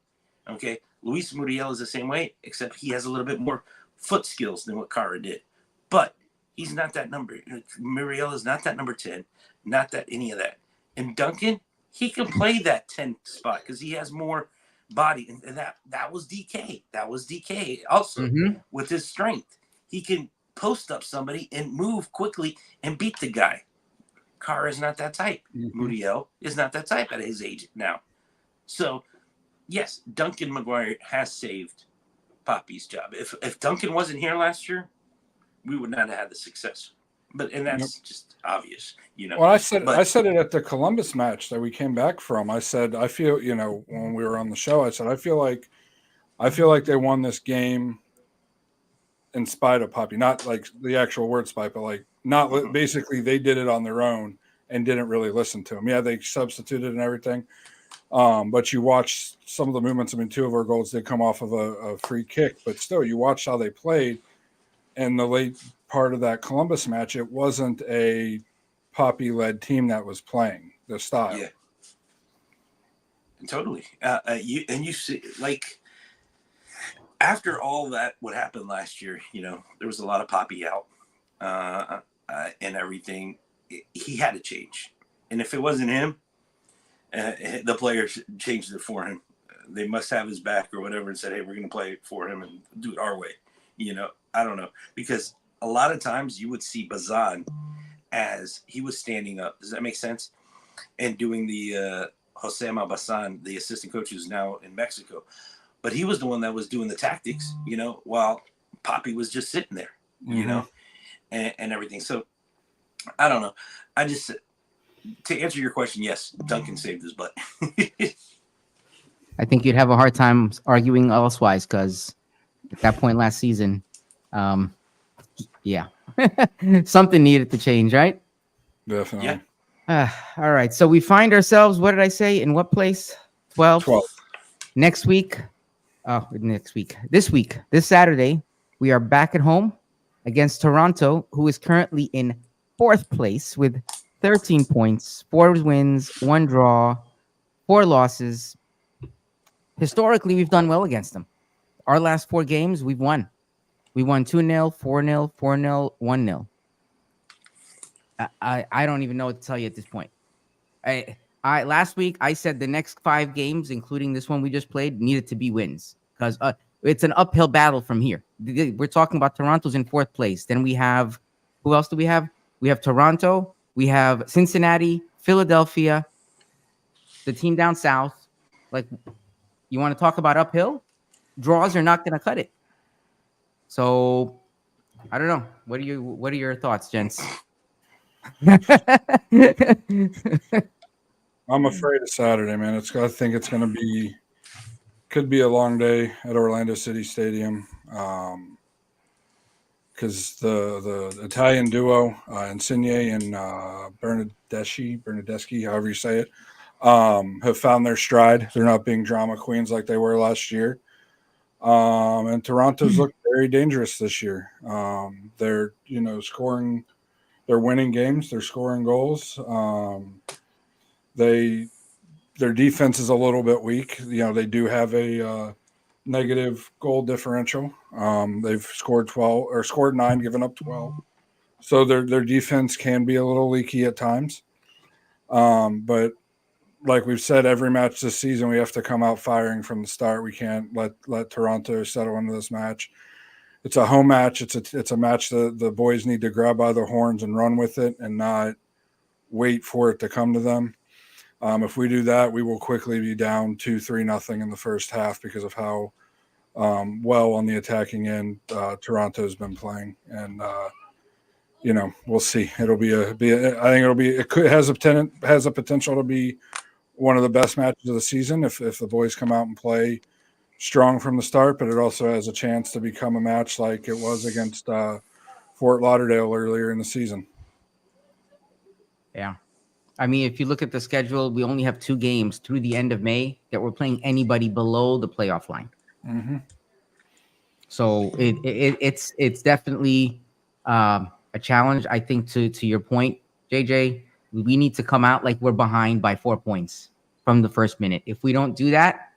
Okay. Luis Muriel is the same way, except he has a little bit more foot skills than what Kara did. But he's not that number. Muriel is not that number 10. Not that any of that. And Duncan, he can play that 10 spot because he has more body. And that was DK. That was DK also with his strength. He can post up somebody and move quickly and beat the guy. Kara is not that type. Muriel is not that type at his age now. So, yes, Duncan McGuire has saved Poppy's job. If Duncan wasn't here last year, we would not have had the success. And that's just obvious, Well, I said it at the Columbus match that we came back from. I said I feel, when we were on the show, I said I feel like they won this game in spite of Poppy, not like the actual word spite, but like not basically they did it on their own and didn't really listen to him. Yeah, they substituted and everything, but you watch some of the movements. I mean, 2 of our goals did come off of a free kick, but still, you watch how they played. And the late part of that Columbus match, it wasn't a Poppy-led team that was playing the style. Yeah, totally. You see, like after all that, what happened last year, there was a lot of Poppy out and everything. He had to change, and if it wasn't him, the players changed it for him. They must have his back or whatever, and said, "Hey, we're going to play for him and do it our way." I don't know, because a lot of times you would see Bazan as he was standing up. Does that make sense? And doing the Josema Bazan, the assistant coach who's now in Mexico. But he was the one that was doing the tactics, while Poppy was just sitting there, and everything. So I don't know. I just, to answer your question, yes, Duncan saved his butt. I think you'd have a hard time arguing elsewise because at that point last season, something needed to change, right? Definitely. Yeah. All right. So we find ourselves, what did I say? In what place? 12. This week, this Saturday, we are back at home against Toronto, who is currently in 4th place with 13 points, 4 wins, 1 draw, 4 losses. Historically, we've done well against them. Our last 4 games, we've won. We won 2-0, 4-0, 4-0, 1-0. I don't even know what to tell you at this point. I last week I said the next 5 games, including this one we just played, needed to be wins because it's an uphill battle from here. We're talking about Toronto's in 4th place. Then we have, who else do we have? We have Toronto. We have Cincinnati, Philadelphia, the team down south. Like, you want to talk about uphill? Draws are not going to cut it. So, I don't know. What are your thoughts, gents? I'm afraid of Saturday, man. I think it's going to could be a long day at Orlando City Stadium. because the Italian duo, Insigne and Bernadeschi, however you say it, have found their stride. They're not being drama queens like they were last year. And Toronto's looked very dangerous this year. They're scoring, they're winning games, they're scoring goals. They Their defense is a little bit weak. They do have a negative goal differential. They've scored 12 or scored 9, given up 12. So their defense can be a little leaky at times. But like we've said, every match this season, we have to come out firing from the start. We can't let Toronto settle into this match. It's a home match. It's a match that the boys need to grab by the horns and run with it, and not wait for it to come to them. If we do that, we will quickly be down 2-3-0 in the first half because of how well on the attacking end Toronto's been playing. And we'll see. It'll be I think it has a potential to be one of the best matches of the season if the boys come out and play strong from the start. But it also has a chance to become a match like it was against Fort Lauderdale earlier in the season. Yeah. I mean, if you look at the schedule, we only have 2 games through the end of May that we're playing anybody below the playoff line. Mm-hmm. So it's definitely a challenge. I think to your point, JJ, we need to come out like we're behind by 4 points from the first minute. If we don't do that,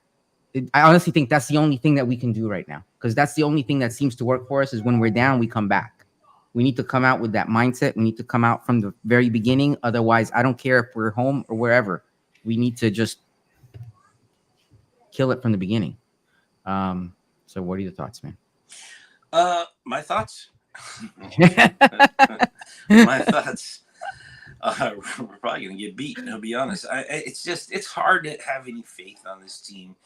I honestly think that's the only thing that we can do right now, because that's the only thing that seems to work for us is when we're down, we come back. We need to come out with that mindset. We need to come out from the very beginning. Otherwise, I don't care if we're home or wherever. We need to just kill it from the beginning. So what are your thoughts, man? My thoughts? My thoughts. We're probably going to get beat, I'll be honest. It's hard to have any faith on this team.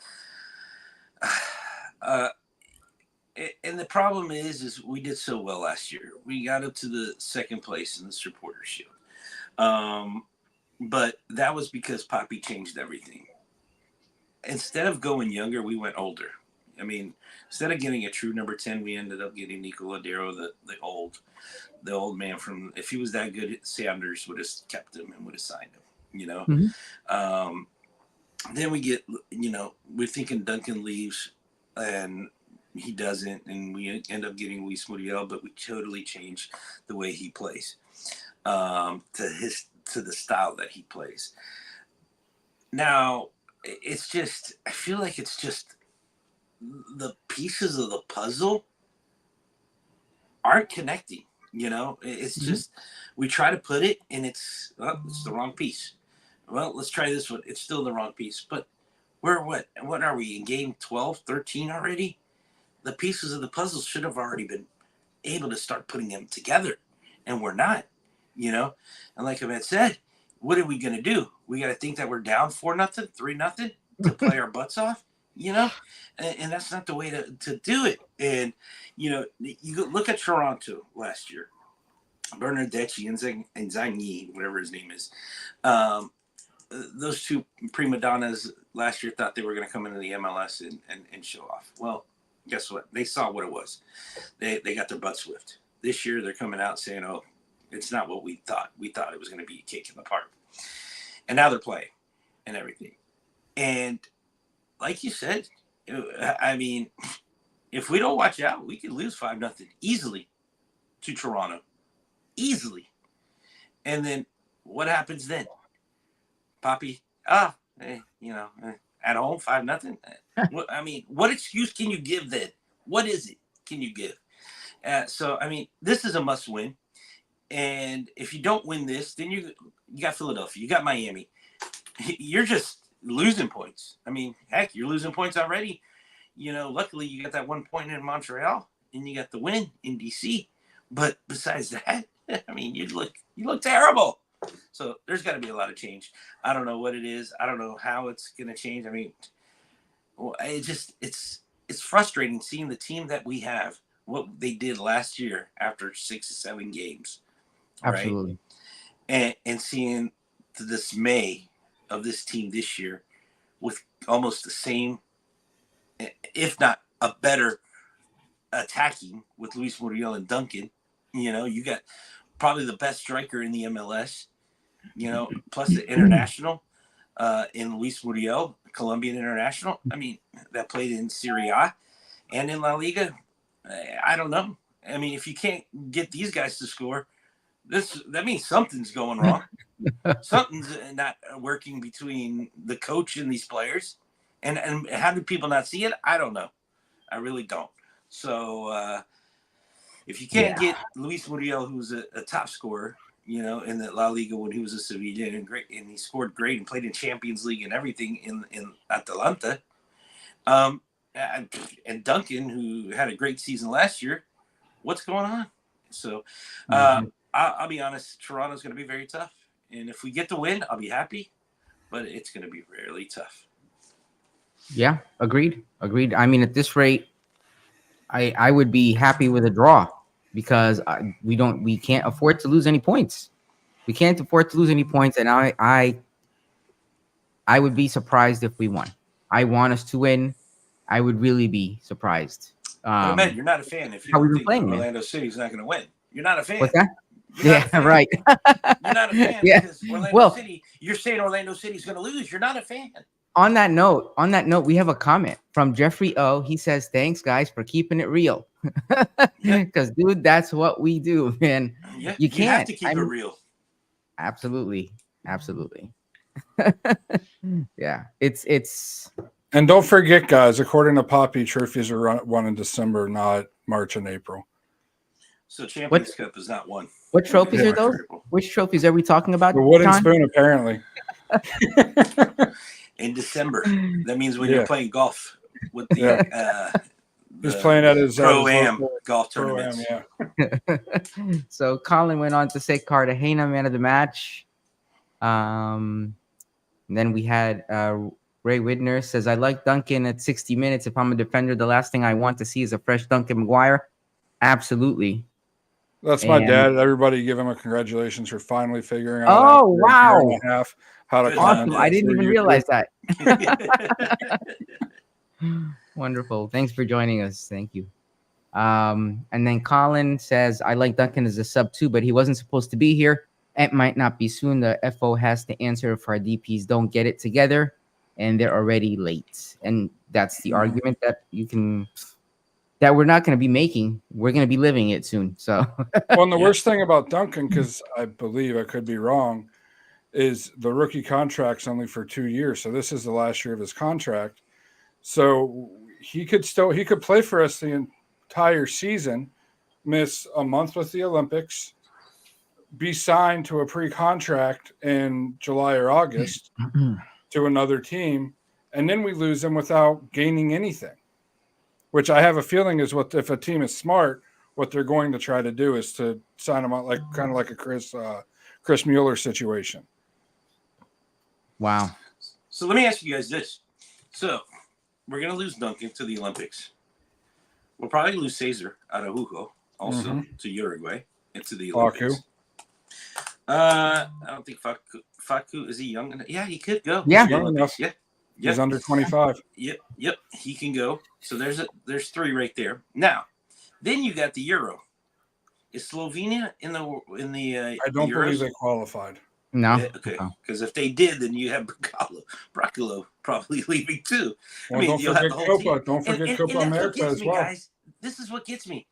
And the problem is we did so well last year. We got up to the second place in the Supporters Shield. But that was because Poppy changed everything. Instead of going younger, we went older. I mean, instead of getting a true number 10, we ended up getting Nico Ladero, the old man from, if he was that good, Sanders would have kept him and would have signed him, Mm-hmm. Then we get, we're thinking Duncan leaves and he doesn't, and we end up getting Luis Muriel, but we totally changed the way he plays to the style that he plays. Now, it's just, I feel like it's just the pieces of the puzzle aren't connecting. It's just, we try to put it and it's the wrong piece. Well, let's try this one. It's still the wrong piece. But we're what are we in game 12, 13 already? The pieces of the puzzle should have already been able to start putting them together, and we're not, And like I said, what are we going to do? We got to think that we're down 4-0, 3-0 to play our butts off, and that's not the way to do it. And, you look at Toronto last year, Bernadeschi and Zagny, whatever his name is. Those 2 prima donnas last year thought they were going to come into the MLS and show off. Well, guess what? They saw what it was. They got their butts whipped. This year, they're coming out saying, oh, it's not what we thought. We thought it was going to be a kick in the park. And now they're playing and everything. And like you said, I mean, if we don't watch out, we could lose 5-0 easily to Toronto. Easily. And then what happens then? Poppy, at home, 5-0. I mean, what excuse can you give then? What is it can you give? So, I mean, this is a must win. And if you don't win this, then you got Philadelphia, you got Miami. You're just losing points. I mean, heck, you're losing points already. Luckily you got that 1 point in Montreal and you got the win in DC. But besides that, I mean, you look terrible. So there's got to be a lot of change. I don't know what it is. I don't know how it's going to change. I mean, it's frustrating seeing the team that we have, what they did last year after 6 or 7 games. Absolutely. Right? And seeing the dismay of this team this year with almost the same, if not a better attacking with Luis Muriel and Duncan. You got probably the best striker in the MLS. Plus the international in Luis Muriel, Colombian international. I mean, that played in Serie A and in La Liga. I don't know. I mean, if you can't get these guys to score, that means something's going wrong. Something's not working between the coach and these players. And how do people not see it? I don't know. I really don't. So if you can't get Luis Muriel, who's a top scorer, in the La Liga when he was a Sevilla and he scored great and played in Champions League and everything in Atalanta. And Duncan, who had a great season last year, what's going on? So I'll be honest, Toronto's going to be very tough. And if we get the win, I'll be happy, but it's going to be really tough. Yeah, agreed. I mean, at this rate, I would be happy with a draw because we can't afford to lose any points. We can't afford to lose any points, and I would be surprised if we won. I want us to win. I would really be surprised. But man, you're not a fan if you don't think Orlando City's not going to win. You're not a fan. What's that? Yeah, right. You're not a fan because Orlando City. You're saying Orlando City's going to lose. You're not a fan. On that note, we have a comment from Jeffrey O. He says, "Thanks, guys, for keeping it real." Because, dude, that's what we do, man. Yeah, you have to keep it real. Absolutely. Yeah, it's. And don't forget, guys. According to Poppy, trophies are won in December, not March and April. So Champions Cup is not won. What trophies are those? Which trophies are we talking about? The wooden spoon, apparently. In December. That means when you're playing golf with the he's playing at his Pro-Am golf tournaments. So Colin went on to say Cartagena man of the match. Then we had Ray Widner says, "I like Duncan at 60 minutes. If I'm a defender, the last thing I want to see is a fresh Duncan McGuire." Absolutely. That's my dad. Everybody give him a congratulations for finally figuring out. Oh, wow. How to awesome. I didn't even realize that. Wonderful. Thanks for joining us. Thank you. And then Colin says, "I like Duncan as a sub too, but he wasn't supposed to be here. It might not be soon. The FO has to answer if our DPs don't get it together and they're already late." And that's the argument that that we're not going to be making. We're going to be living it soon. So, well, and the worst thing about Duncan, because I believe I could be wrong, is the rookie contract's only for 2 years. So this is the last year of his contract. So he could play for us the entire season, miss a month with the Olympics, be signed to a pre-contract in July or August to another team, and then we lose him without gaining anything. Which I have a feeling is what, if a team is smart, what they're going to try to do is to sign him out kind of like a Chris Mueller situation. Wow. So let me ask you guys this. So we're going to lose Duncan to the Olympics. We'll probably lose Cesar Araujo also to Uruguay and to the Olympics. I don't think Facu, is he young enough? Yeah, he could go. Yeah. Young enough. Yeah. He's under 25. Yep. He can go. So there's three right there. Now, then you got the Euro. Is Slovenia in the I don't believe they qualified. No. Yeah, okay. Because if they did, then you have Bracolo probably leaving too. Well, don't forget Copa. Don't forget Copa America as well. Guys, this is what gets me.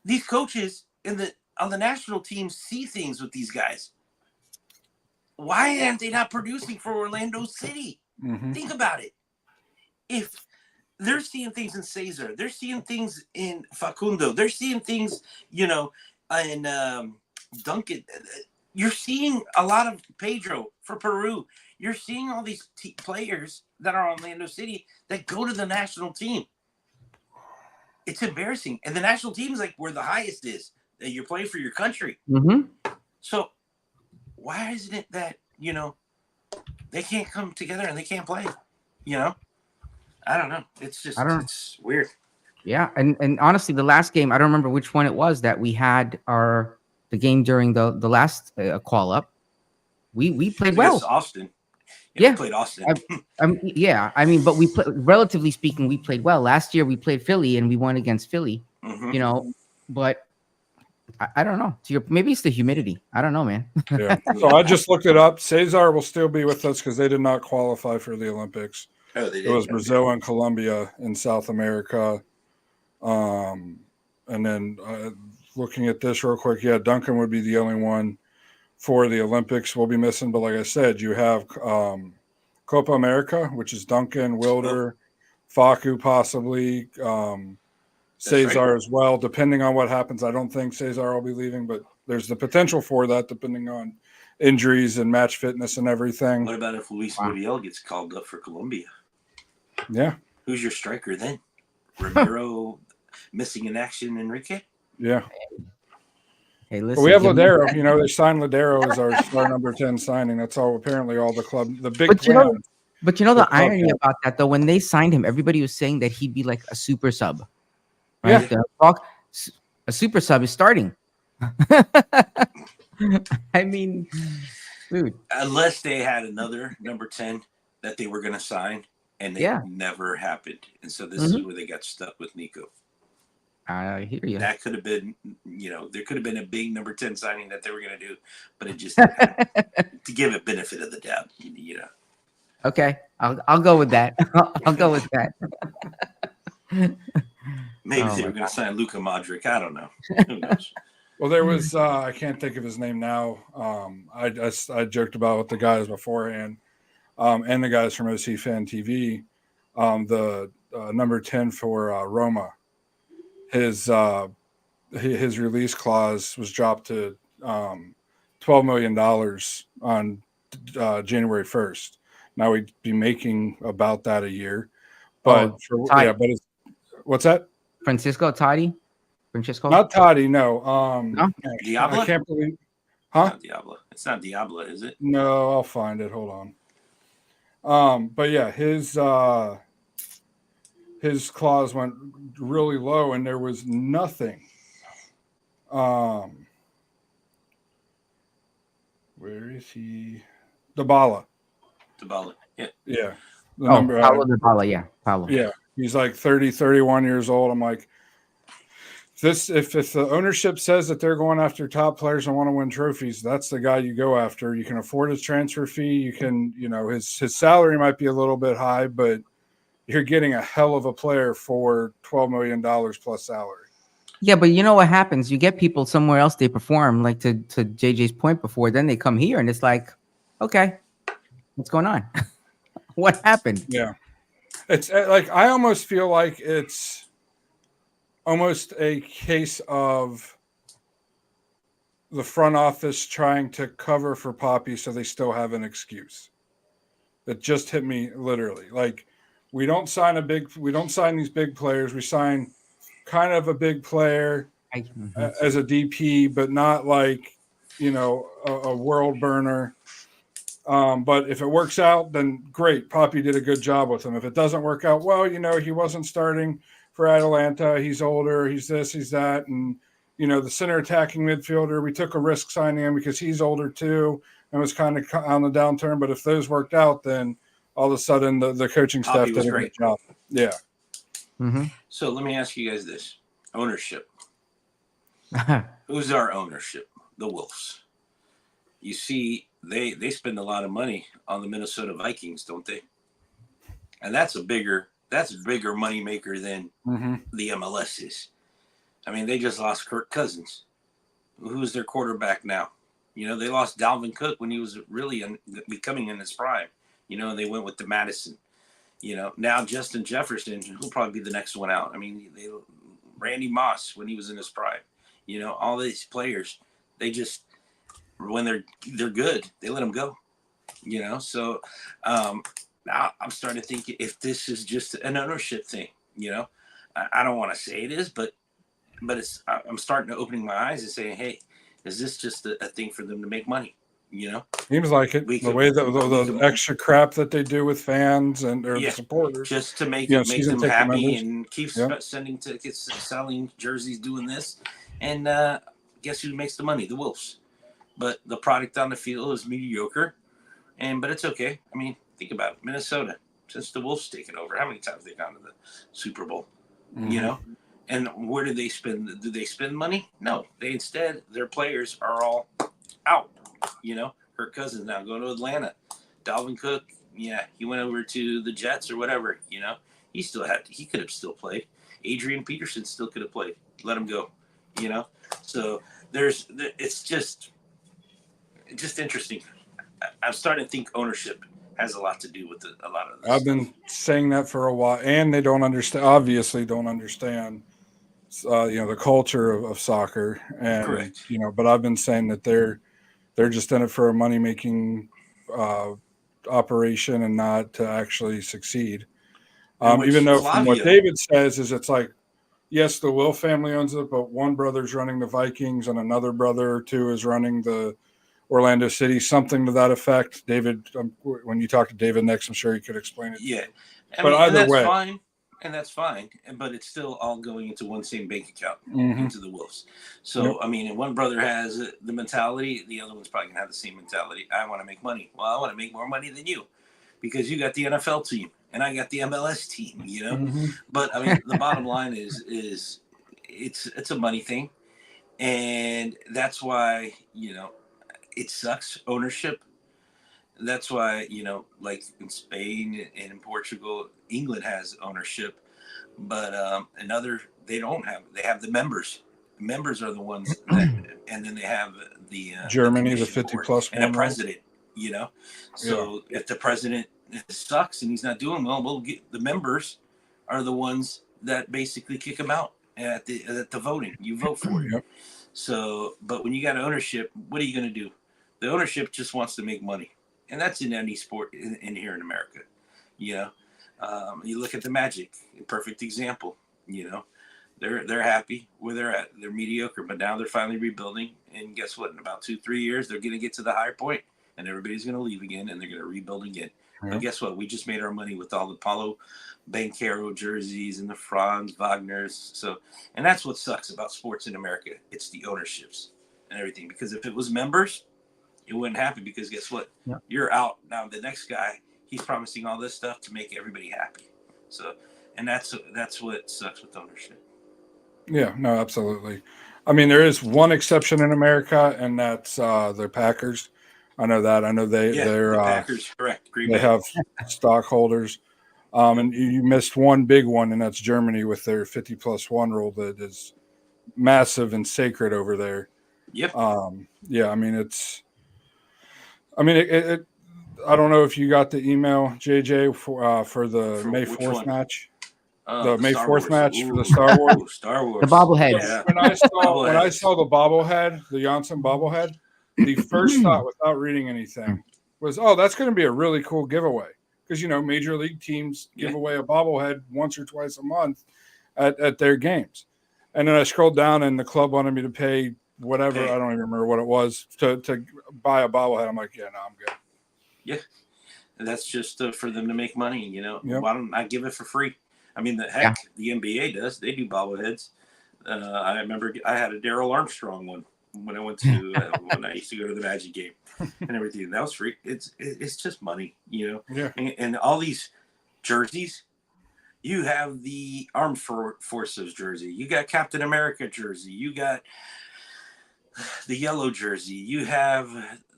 These coaches on the national team see things with these guys. Why aren't they not producing for Orlando City? Think about it. If they're seeing things in Cesar, they're seeing things in Facundo, they're seeing things, in Duncan. You're seeing a lot of Pedro for Peru. You're seeing all these players that are on Orlando City that go to the national team. It's embarrassing. And the national team is like where the highest is, that you're playing for your country. So why isn't it that, they can't come together and they can't play? I don't know. It's just it's weird. Yeah, and honestly, the last game, I don't remember which one it was that we had the game during the last call up. We played well. Austin. Yeah, we Yeah. played Austin. Yeah. I mean, but relatively speaking, we played well. Last year we played Philly and we won against Philly. Mhm. You know, but I don't know. Maybe it's the humidity. I don't know, man. Yeah. So I just looked it up. Cesar will still be with us because they did not qualify for the Olympics. Oh, they It did. was Brazil and Colombia in South America. And then looking at this real quick, yeah, Duncan would be the only one for the Olympics we'll be missing. But like I said, you have Copa America, which is Duncan, Wilder, Facu possibly, Cesar right. as well. Depending on what happens, I don't think Cesar will be leaving, but there's the potential for that depending on injuries and match fitness and everything. What about if Luis Muriel gets called up for Colombia? Yeah. Who's your striker then? Ramiro missing in action, Enrique? Yeah. Hey, But listen. we have Ladero. You know, they signed Ladero as our number 10 signing. That's all apparently all the club, the big But plan. But you know the club irony had. about that though, when they signed him, everybody was saying that he'd be like a super sub, right? Yeah. A super sub is starting. I mean, dude. Unless they had another number 10 that they were going to sign, and it Yeah. never happened. And so this is where they got stuck with Nico. I hear you. That could have been, there could have been a big number 10 signing that they were going to do, but it just didn't happen. To give it benefit of the doubt, Okay, I'll go with that. I'll go with that. Maybe they were going to sign Luka Modric. I don't know. Who knows? Well, there was I can't think of his name now. I joked about with the guys beforehand, and the guys from OC Fan TV. The number 10 for Roma, his release clause was dropped to $12 million on January 1st. Now we'd be making about that a year, but what's that? Francisco Not Toddy, no. No? Diablo? I can't believe. Huh? Not Diablo. It's not Diablo, is it? No, I'll find it. Hold on. But yeah, his clause went really low, and there was nothing. Where is he? Dybala. Yeah. Yeah. Paulo Dybala, yeah. Paulo. Yeah. He's like 30, 31 years old. I'm like, if the ownership says that they're going after top players and want to win trophies, that's the guy you go after. You can afford his transfer fee. You can, his salary might be a little bit high, but you're getting a hell of a player for $12 million plus salary. Yeah, but you know what happens? You get people somewhere else, they perform, like to JJ's point before, then they come here and it's like, okay, what's going on? What happened? Yeah. It's like, I almost feel like it's almost a case of the front office trying to cover for Poppy so they still have an excuse. That just hit me literally. Like, we don't sign these big players. We sign kind of a big player as a DP, but not like, a world burner. But if it works out, then great. Poppy did a good job with him. If it doesn't work out, well, he wasn't starting for Atalanta. He's older. He's this, he's that. And, the center attacking midfielder, we took a risk signing him because he's older too and was kind of on the downturn. But if those worked out, then all of a sudden the coaching staff did a great job. Yeah. Mm-hmm. So let me ask you guys this. Ownership. Who's our ownership? The Wolves. You see, they spend a lot of money on the Minnesota Vikings, don't they? And that's a bigger money maker than the MLS is. I mean, they just lost Kirk Cousins. Who's their quarterback now? They lost Dalvin Cook when he was really becoming in his prime. They went with the Madison. Now Justin Jefferson will probably be the next one out. I mean, Randy Moss when he was in his prime. All these players, they just when they're good, they let them go. So now I'm starting to think if this is just an ownership thing. I don't want to say it is, but I'm starting to opening my eyes and saying, hey, is this just a thing for them to make money? Seems like it. The way the extra crap that they do with fans the supporters, just to make them happy and keep sending tickets, selling jerseys, doing this, and guess who makes the money? The Wolves. But the product on the field is mediocre, but it's okay. I mean, think about it. Minnesota, since the Wolves taken over, how many times have they gone to the Super Bowl? You know, and where do they spend? Do they spend money? No, they instead their players are all out. You know, Kirk Cousins now going to Atlanta. Dalvin Cook, yeah, he went over to the Jets or whatever. You know, he could have still played. Adrian Peterson still could have played. Let him go. You know, so it's just interesting. I'm starting to think ownership has a lot to do with a lot of this. I've been saying that for a while, and they don't understand. Obviously, don't understand. The culture of soccer, and Correct. But I've been saying that they're just in it for a money making operation and not to actually succeed. Even though from what David says is it's like, yes, the Will family owns it, but one brother's running the Vikings and another brother or two is running the Orlando City, something to that effect. David, when you talk to David next, I'm sure he could explain it. Yeah, but either way, fine. And that's fine, but it's still all going into one same bank account, into the Wolves. So, I mean, one brother has the mentality, the other one's probably going to have the same mentality. I want to make money. Well, I want to make more money than you because you got the NFL team and I got the MLS team, you know? But, I mean, the bottom line is it's a money thing. And that's why, it sucks, ownership. That's why, like in Spain and in Portugal, England has ownership, but they don't have. They have the members. The members are the ones that, and then they have the Germany, the 50+ and a president. So if the president sucks and he's not doing well, the members are the ones that basically kick him out at the voting. You vote for it. So, but when you got ownership, what are you going to do? The ownership just wants to make money. And that's in any sport in here in America. You look at the Magic, a perfect example. They're happy where they're at. They're mediocre, but now they're finally rebuilding. And guess what? In about 2-3 years, they're going to get to the higher point, and everybody's going to leave again, and they're going to rebuild again. But guess what? We just made our money with all the Paulo Banchero jerseys and the Franz Wagners. So, and that's what sucks about sports in America. It's the ownerships and everything. Because if it was members, it wouldn't happen because guess what? You're out. Now the next guy, he's promising all this stuff to make everybody happy. So, and that's what sucks with ownership. Yeah, no, absolutely. I mean, there is one exception in America, and that's the Packers. I know that. I know they're the Packers, correct. Green Bay. Have stockholders. And you missed one big one, and that's Germany with their 50+1 rule that is massive and sacred over there. Yep. I mean, it's. I mean, it I don't know if you got the email, JJ, for the May 4th match. The May 4th match for the Star Wars. Star Wars. The bobbleheads. Yeah. When I saw the bobblehead, the Janssen bobblehead, the first thought without reading anything was, oh, that's going to be a really cool giveaway. Because, major league teams give away a bobblehead once or twice a month at their games. And then I scrolled down and the club wanted me to pay whatever. I don't even remember what it was to buy a bobblehead. I'm like, yeah, no, I'm good. Yeah. And that's just for them to make money, Why don't I give it for free? I mean, the NBA does. They do bobbleheads. I remember I had a Darryl Armstrong one when I went to when I used to go to the Magic game and everything. That was free. It's just money, Yeah. And all these jerseys, you have the Armed Forces jersey. You got Captain America jersey. You got the yellow jersey. You have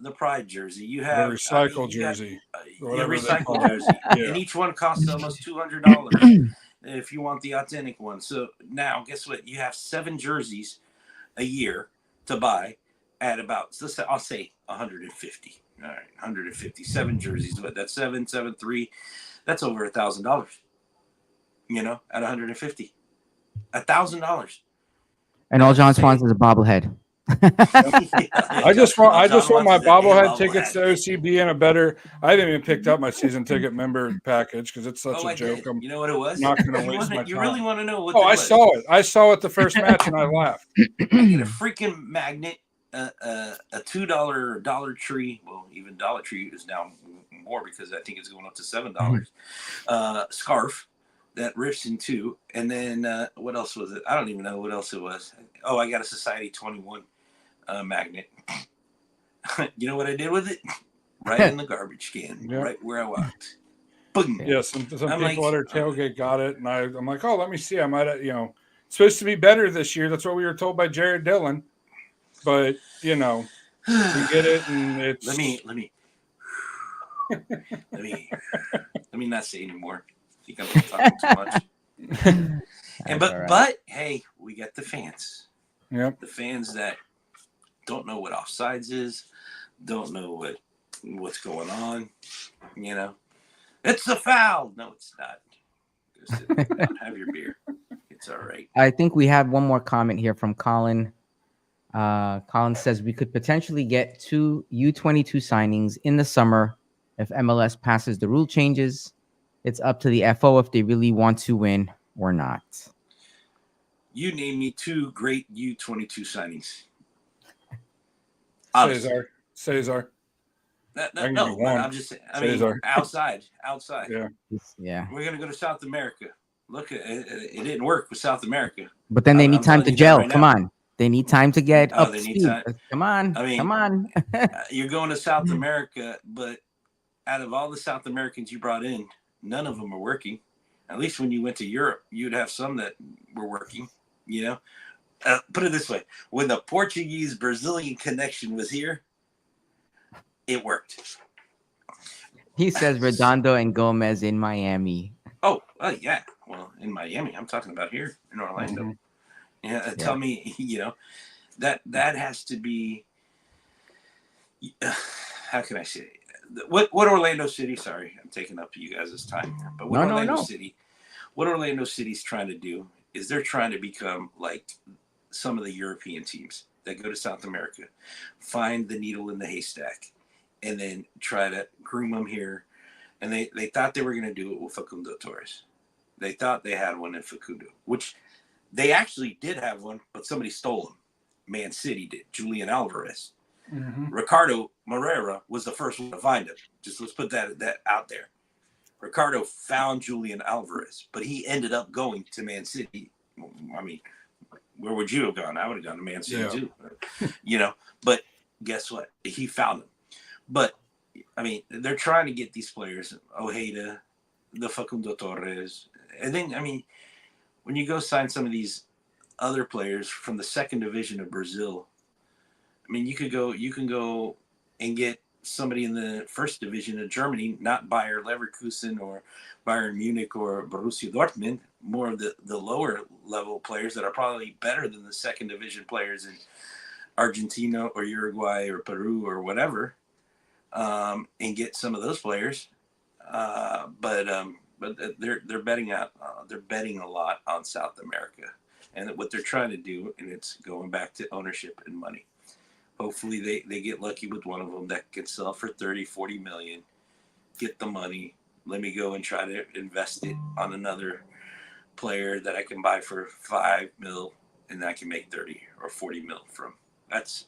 the Pride jersey. You have the recycle jersey. Recycle jersey. And each one costs almost $200 if you want the authentic one. So now, guess what? You have 7 jerseys a year to buy at about, I'll say 150. All right, 150. 7 jerseys. What? That's 773. That's over $1,000. At 150. $1,000. And all John wants is a bobblehead. I just want my bobblehead tickets to OCB and a better. I haven't even picked up my season ticket member package because it's such a joke. You know what it was? Not going to waste my time. You really want to know what? I saw it. I saw it the first match and I laughed. I get a freaking magnet, a $2 Dollar Tree. Well, even Dollar Tree is now more because I think it's going up to $7. Scarf that rips in 2, and then what else was it? I don't even know what else it was. Oh, I got a Society 21 magnet. You know what I did with it? right in the garbage can, Yep. right where I walked. Boom. Yeah, some I'm people like, at our tailgate got it, and I'm like, oh, let me see. I might, it's supposed to be better this year. That's what we were told by Jared Dillon. But we get it, and it's let me not say anymore. I think I'm talking too much. And but hey, we got the fans. Yep. The fans that don't know what offsides is, don't know what's going on. It's a foul. No, it's not. Go sit down, have your beer. It's all right. I think we have one more comment here from Colin. Colin says we could potentially get 2 U22 signings in the summer if MLS passes the rule changes. It's up to the FO if they really want to win or not. You name me 2 great U22 signings. Cesar. No, but I'm just saying. I mean, outside. Yeah. We're gonna go to South America. Look, it didn't work with South America. But then they need time to gel. Come on. They need time to get up to speed. Come on. I mean, come on. You're going to South America, but out of all the South Americans you brought in, none of them are working. At least when you went to Europe, you'd have some that were working, Put it this way. When the Portuguese-Brazilian connection was here, it worked. He says Redondo and Gomez in Miami. Oh, yeah. Well, in Miami. I'm talking about here in Orlando. Mm-hmm. Yeah, tell me, that has to be. How can I say? What Orlando City? Sorry, I'm taking up you guys' time here. But what Orlando City's trying to do is they're trying to become like some of the European teams that go to South America, find the needle in the haystack, and then try to groom them here. And they thought they were going to do it with Facundo Torres. They thought they had one in Facundo, which they actually did have one, but somebody stole him. Man City did. Julian Alvarez. Mm-hmm. Ricardo Moreira was the first one to find him. Just let's put that out there. Ricardo found Julian Alvarez, but he ended up going to Man City. I mean, where would you have gone? I would have gone to Man City too. But guess what? He found him. But I mean, they're trying to get these players, Ojeda, the Facundo Torres, and then when you go sign some of these other players from the second division of Brazil, you can go and get somebody in the first division of Germany, not Bayer Leverkusen or Bayern Munich or Borussia Dortmund, more of the lower level players that are probably better than the second division players in Argentina or Uruguay or Peru or whatever, and get some of those players. But they're betting a lot on South America, and what they're trying to do, and it's going back to ownership and money. Hopefully they get lucky with one of them that can sell for 30-40 million, get the money. Let me go and try to invest it on another player that I can buy for 5 mil and I can make 30 or 40 mil from. That's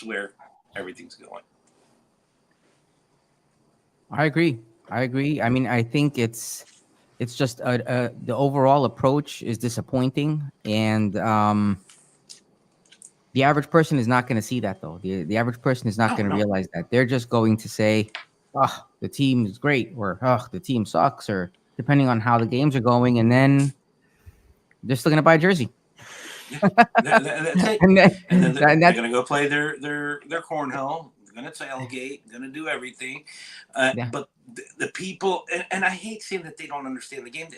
where everything's going. I agree. I mean, I think it's just the overall approach is disappointing, and the average person is not going to see that, though. The average person is not going to realize that. They're just going to say, "Oh, the team is great," or "Oh, the team sucks," or depending on how the games are going, and then they're still going to buy a jersey. Yeah, that's it. and then they're going to go play their cornhole. They're going to tailgate. Going to do everything. But the people, and I hate saying that they don't understand the game.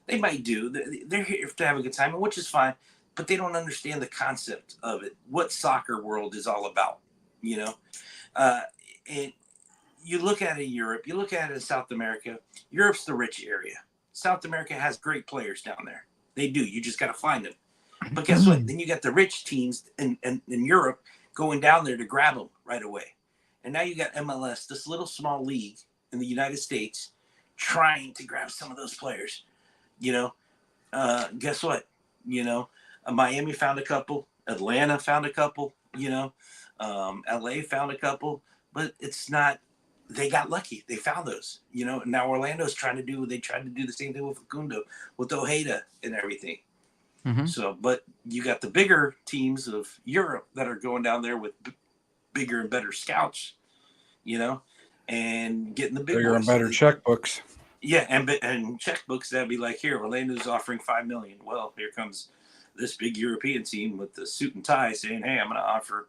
They might do. They're here to have a good time, which is fine. But they don't understand the concept of it, what soccer world is all about, And you look at it in Europe, you look at it in South America. Europe's the rich area. South America has great players down there. They do. You just got to find them. But guess what? Then you got the rich teams in Europe going down there to grab them right away. And now you got MLS, this little small league in the United States, trying to grab some of those players. Guess what? Miami found a couple. Atlanta found a couple. LA found a couple. But it's not. They got lucky. They found those. And now Orlando's trying to do. They tried to do the same thing with Facundo, with Ojeda, and everything. Mm-hmm. So, but you got the bigger teams of Europe that are going down there with bigger and better scouts. and getting the big bigger and boys. better checkbooks. Yeah, and checkbooks that'd be like, here, Orlando's offering $5 million. Well, here comes this big European team with the suit and tie saying, hey, I'm going to offer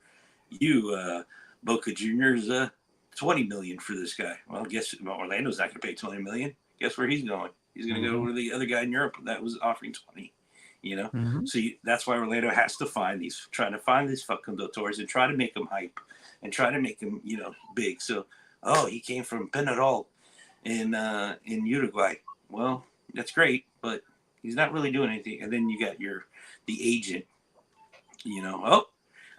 you Boca Juniors $20 million for this guy. Well, guess Orlando's not going to pay $20 million. Guess where he's going? He's going to go to the other guy in Europe that was offering 20. You know, so that's why Orlando has to trying to find these fucking dottores and try to make them hype and try to make them, you know, big. So, he came from Penarol in Uruguay. Well, that's great, but he's not really doing anything. And then you got the agent, you know,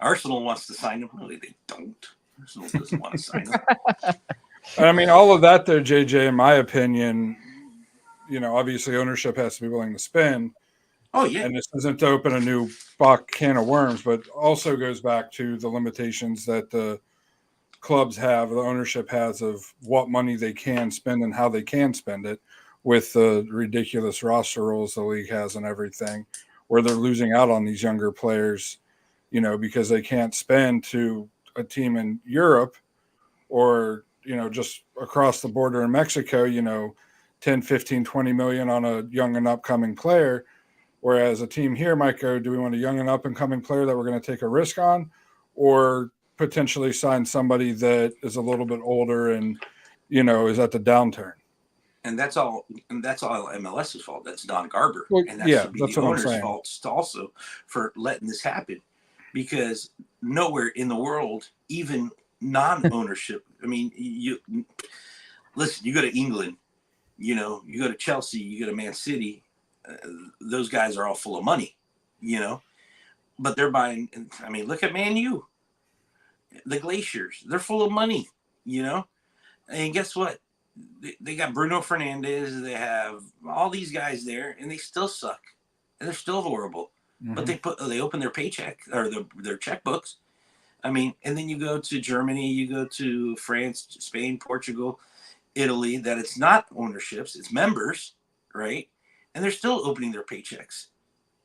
Arsenal wants to sign him. Really, they don't. Arsenal doesn't want to sign him. I mean, all of that there, JJ, in my opinion, you know, obviously ownership has to be willing to spend. Oh, yeah. And this isn't to open a new can of worms, but also goes back to the limitations that the clubs have, the ownership has, of what money they can spend and how they can spend it, with the ridiculous roster rules the league has and everything, where they're losing out on these younger players, you know, because they can't spend to a team in Europe or, you know, just across the border in Mexico, you know, 10, 15, 20 million on a young and upcoming player. Whereas a team here might go, do we want a young and up and coming player that we're going to take a risk on, or potentially sign somebody that is a little bit older and, you know, is at the downturn? And that's all MLS's fault. That's Don Garber. Well, and that's the owner's fault also for letting this happen, because nowhere in the world, even non-ownership, I mean, you go to England, you know, you go to Chelsea, you go to Man City, those guys are all full of money, you know, but they're buying. I mean, look at Man U, the Glaciers, they're full of money, you know, and guess what? They got Bruno Fernandes, they have all these guys there, and they still suck, and they're still horrible. But they open their paycheck or their checkbooks. I mean, and then you go to Germany, you go to France, Spain, Portugal, Italy, that it's not ownerships, it's members, right? And they're still opening their paychecks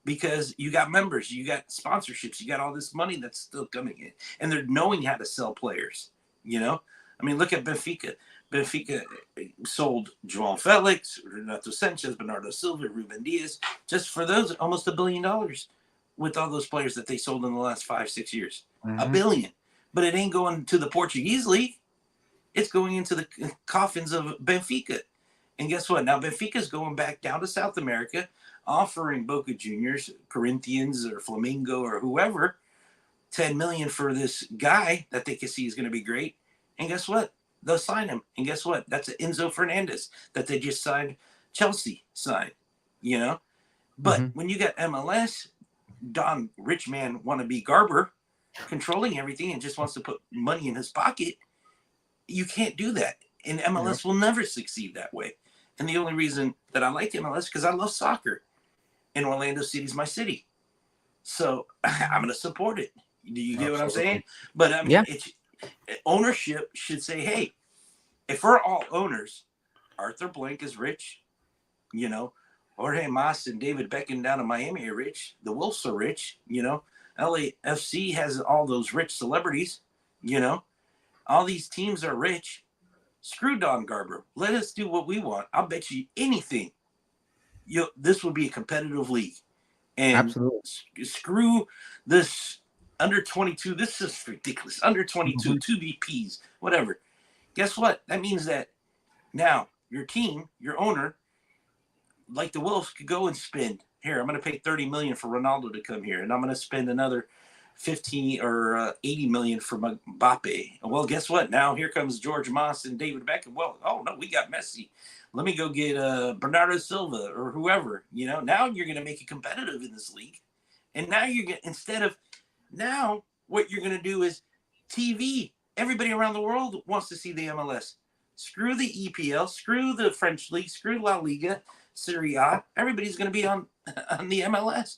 because you got members, you got sponsorships, you got all this money that's still coming in, and they're knowing how to sell players, you know? I mean, look at Benfica. Benfica sold João Felix, Renato Sanchez, Bernardo Silva, Ruben Diaz, just for those, almost $1 billion with all those players that they sold in the last 5-6 years. $1 billion. But it ain't going to the Portuguese league. It's going into the coffins of Benfica. And guess what? Now Benfica's going back down to South America, offering Boca Juniors, Corinthians, or Flamengo, or whoever, $10 million for this guy that they can see is going to be great. And guess what? They'll sign him. And guess what? That's Enzo Fernandez that they just signed. Chelsea signed, you know? But when you got MLS, Don Richman wannabe Garber controlling everything and just wants to put money in his pocket, you can't do that. And MLS will never succeed that way. And the only reason that I like MLS is because I love soccer. And Orlando City's my city. So I'm going to support it. Do you get what I'm saying? But I mean, ownership should say, hey, if we're all owners, Arthur Blank is rich, you know, Jorge Mas and David Beckham down in Miami are rich. The Wolves are rich, you know. LAFC has all those rich celebrities, you know. All these teams are rich. Screw Don Garber. Let us do what we want. I'll bet you anything. This will be a competitive league. And absolutely, screw this under 22. This is ridiculous. Under 22, 2BPs, whatever. Guess what? That means that now your team, your owner, like the Wolves, could go and spend. Here, I'm going to pay $30 million for Ronaldo to come here, and I'm going to spend another 15 or 80 million for Mbappe. Well, guess what? Now here comes George Moss and David Beckham. Well, oh no, we got Messi. Let me go get Bernardo Silva or whoever. You know, now you're going to make it competitive in this league, and now you're going now what you're going to do is TV. Everybody around the world wants to see the MLS. Screw the EPL. Screw the French league. Screw La Liga, Serie A. Everybody's going to be on the MLS.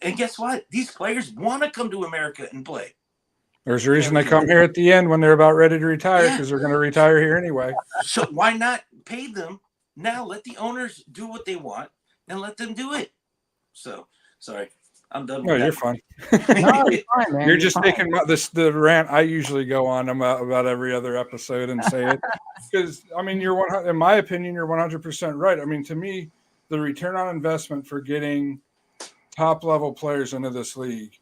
And guess what? These players want to come to America and play. There's a reason they come here at the end when they're about ready to retire, because they're going to retire here anyway. So why not pay them now? Let the owners do what they want and let them do it. So, sorry. I'm done with No, that. you're fine. No, you're fine, man. You're You're just fine. taking the rant I usually go on about every other episode and say it because I mean in my opinion you're 100% right. I mean to me the return on investment for getting top level players into this league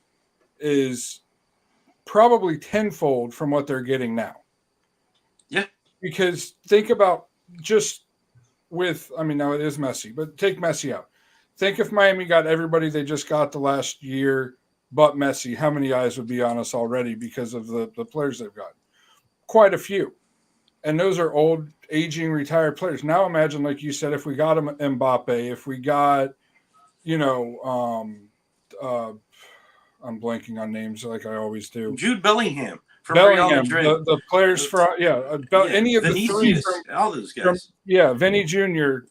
is probably tenfold from what they're getting now. Yeah. Because think about just now it is Messi, but take Messi out. Think if Miami got everybody they just got the last year but Messi, how many eyes would be on us already because of the players they've got? Quite a few. And those are old, aging, retired players. Now imagine, like you said, if we got Mbappe, if we got, I'm blanking on names like I always do. Jude Bellingham from Real Bellingham, Madrid. the players from any of the three Vinicius, all those guys. Vinny Jr.,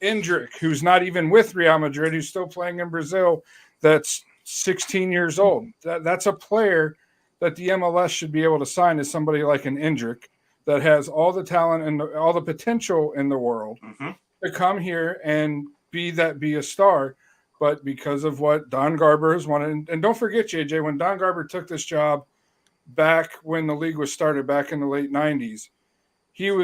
Endrick, who's not even with Real Madrid, who's still playing in Brazil, that's 16 years old. That's a player that the MLS should be able to sign as somebody like an Endrick that has all the talent and all the potential in the world to come here and be a star. But because of what Don Garber has wanted, and don't forget, JJ, when Don Garber took this job back when the league was started back in the late 90s,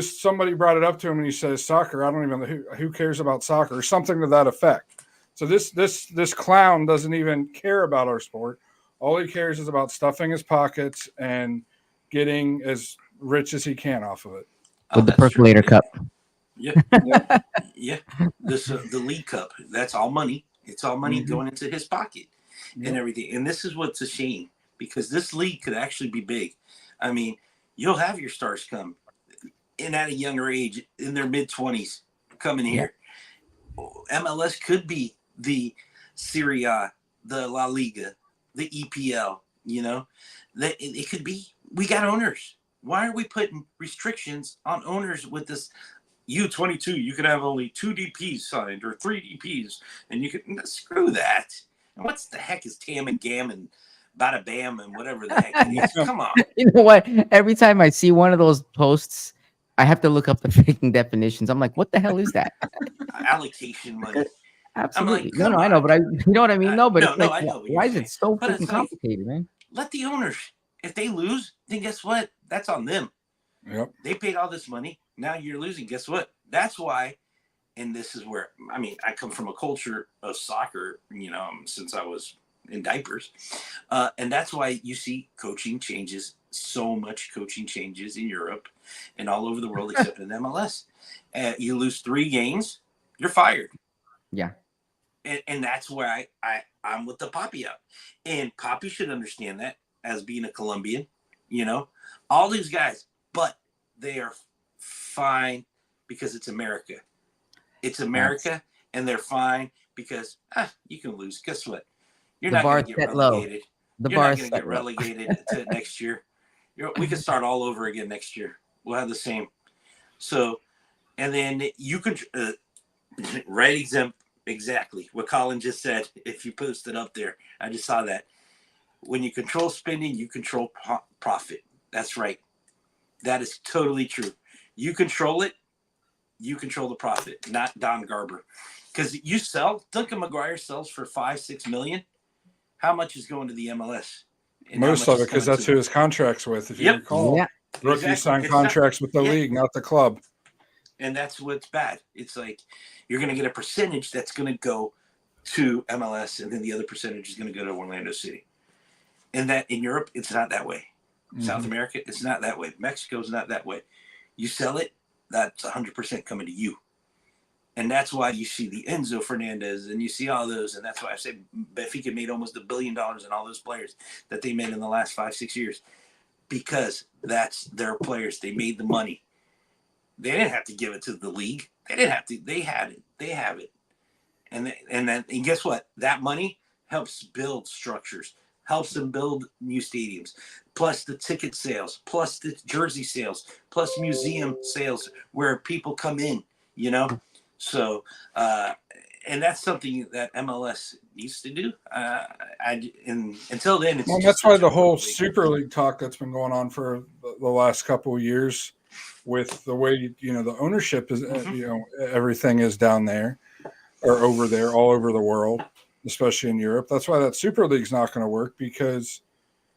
somebody brought it up to him and he says, soccer, I don't even know who cares about soccer, or something to that effect. So this clown doesn't even care about our sport. All he cares is about stuffing his pockets and getting as rich as he can off of it. With the percolator cup. Yeah. Yeah. The League Cup, that's all money. It's all money going into his pocket and everything. And this is what's a shame because this league could actually be big. I mean, you'll have your stars come in at a younger age in their mid-20s coming here. MLS could be the Serie A, the La Liga, the EPL, it could be. We got owners. Why are we putting restrictions on owners with this U22? You can have only 2 DPs signed or 3 DPs, and you can screw that. And what's the heck is Tam and Gam and Bada Bam and whatever the heck it is? Come on. You know what? Every time I see one of those posts, I have to look up the freaking definitions. I'm like, what the hell is that? Allocation money. Absolutely. No, I know, but you know what I mean? No, but I know why is it so freaking complicated, man? Let the owners, if they lose, then guess what? That's on them. Yep. They paid all this money. Now you're losing. Guess what? That's why, and this is where, I come from a culture of soccer, since I was in diapers. And that's why you see coaching changes, so much coaching changes in Europe and all over the world except in MLS. You lose 3 games, you're fired. Yeah. And that's where I'm with the Poppy out. And Poppy should understand that as being a Colombian, all these guys, but they are fine because it's America. It's America, and they're fine because you can lose. Guess what? You're not going to get relegated. You're not going to get relegated to next year. We can start all over again next year. We'll have the same. So, and then you can exactly what Colin just said. If you post it up there, I just saw that. When you control spending, you control profit. That's right. That is totally true. You control it, you control the profit, not Don Garber. Because Duncan McGuire sells for $5-6 million. How much is going to the MLS? And most of it, because that's who his contract's with. If you recall, rookies sign contracts with the league, not the club. And that's what's bad. It's like you're going to get a percentage that's going to go to MLS, and then the other percentage is going to go to Orlando City. And that in Europe, it's not that way. South America, it's not that way. Mexico's not that way. You sell it, that's 100% coming to you. And that's why you see the Enzo Fernandez and you see all those. And that's why I say Benfica made almost $1 billion in all those players that they made in the last 5-6 years. Because that's their players. They made the money. They didn't have to give it to the league. They didn't have to. They had it. They have it. And guess what? That money helps build structures, helps them build new stadiums, plus the ticket sales, plus the jersey sales, plus museum sales where people come in, So, and that's something that MLS needs to do. Until then, that's why the whole Super League talk that's been going on for the last couple of years, with the way the ownership is, everything is down there or over there, all over the world. especially in Europe. That's why that Super League's not going to work, because,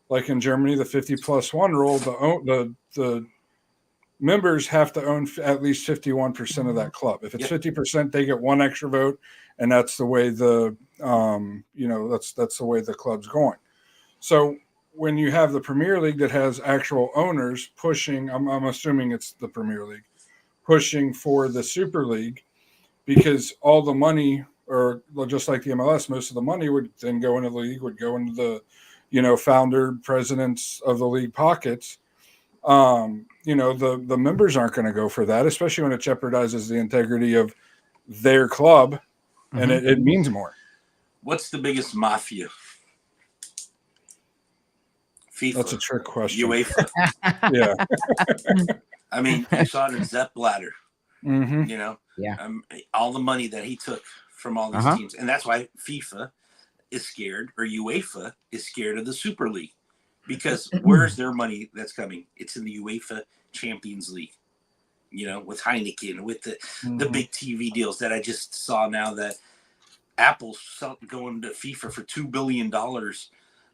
like in Germany, the 50+1 rule, the members have to own at least 51% of that club. If it's 50%, they get one extra vote, and that's the way the that's the way the club's going. So when you have the Premier League that has actual owners pushing, I'm assuming it's the Premier League, pushing for the Super League, because all the money, or just like the MLS, most of the money would then go into the league, would go into the, founder presidents of the league pockets. The members aren't going to go for that, especially when it jeopardizes the integrity of their club, and it means more. What's the biggest mafia? FIFA. That's a trick question. UEFA. Yeah. I mean, you saw it in Sepp Blatter. Yeah. All the money that he took from all these teams, and that's why FIFA is scared, or UEFA is scared of the Super League, because where's their money that's coming? It's in the UEFA Champions League. With Heineken, with the big TV deals that I just saw now, that Apple's going to FIFA for $2 billion,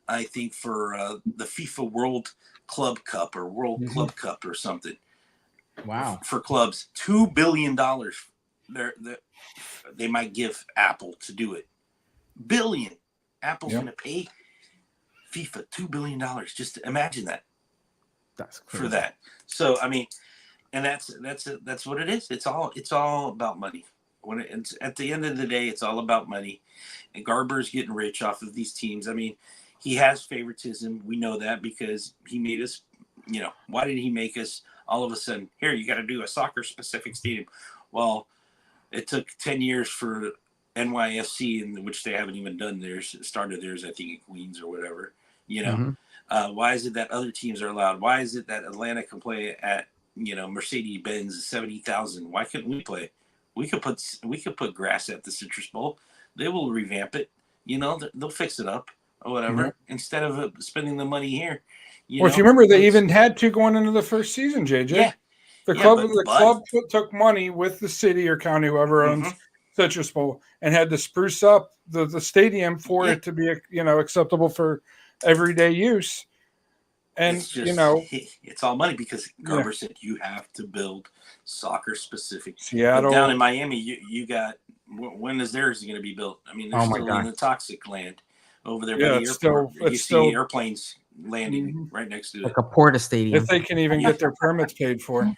I think, for the FIFA World Club Cup or World Club Cup or something. Wow. For clubs, $2 billion they might give Apple to do it. Billion. Apple's going to pay FIFA $2 billion. Just imagine that. That's crazy. For that. So, I mean, and that's what it is. It's all about money. When it's at the end of the day, it's all about money. And Garber's getting rich off of these teams. I mean, he has favoritism. We know that, because he made us, why did he make us all of a sudden, here, you got to do a soccer specific stadium? Well, it took 10 years for NYFC, in which they haven't even done theirs, started theirs, I think, in Queens or whatever. Why is it that other teams are allowed? Why is it that Atlanta can play at, Mercedes-Benz 70,000? Why couldn't we play? We could put grass at the Citrus Bowl. They will revamp it. They'll fix it up or whatever, instead of spending the money here. If you remember, they even had to going into the first season, JJ. Yeah. The club took money with the city or county, whoever owns Citrus Bowl, and had to spruce up the stadium for it to be, acceptable for everyday use. And it's just, it's all money, because Garber said you have to build soccer specific. Seattle, but down in Miami, you got, when is theirs going to be built? I mean, they're still in the toxic land over there by the airport. You see airplanes landing right next to it, like a Porta Stadium. If they can even get their permits paid for.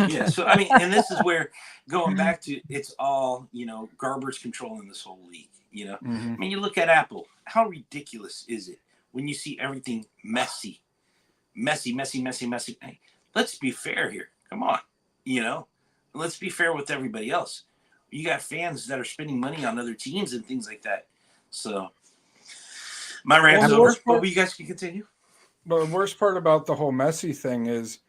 Yeah. So I mean, and this is where, going back to, it's all, Garber's controlling this whole league. I mean, you look at Apple. How ridiculous is it when you see everything messy? Hey, let's be fair here. Come on, let's be fair with everybody else. You got fans that are spending money on other teams and things like that. So my rant's over, but you guys can continue. But the worst part about the whole messy thing is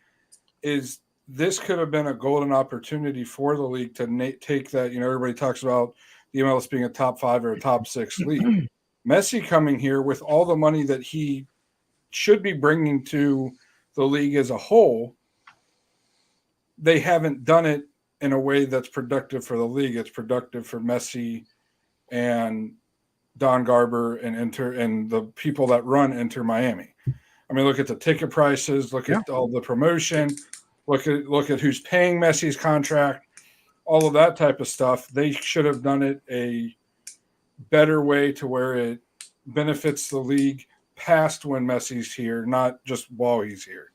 this could have been a golden opportunity for the league to take that. Everybody talks about the MLS being a top 5 or a top 6 league. Messi coming here with all the money that he should be bringing to the league as a whole, they haven't done it in a way that's productive for the league. It's productive for Messi and Don Garber and the people that run Inter Miami. I mean, look at the ticket prices, look at all the promotion, look at who's paying Messi's contract, all of that type of stuff. They should have done it a better way to where it benefits the league past when Messi's here, not just while he's here.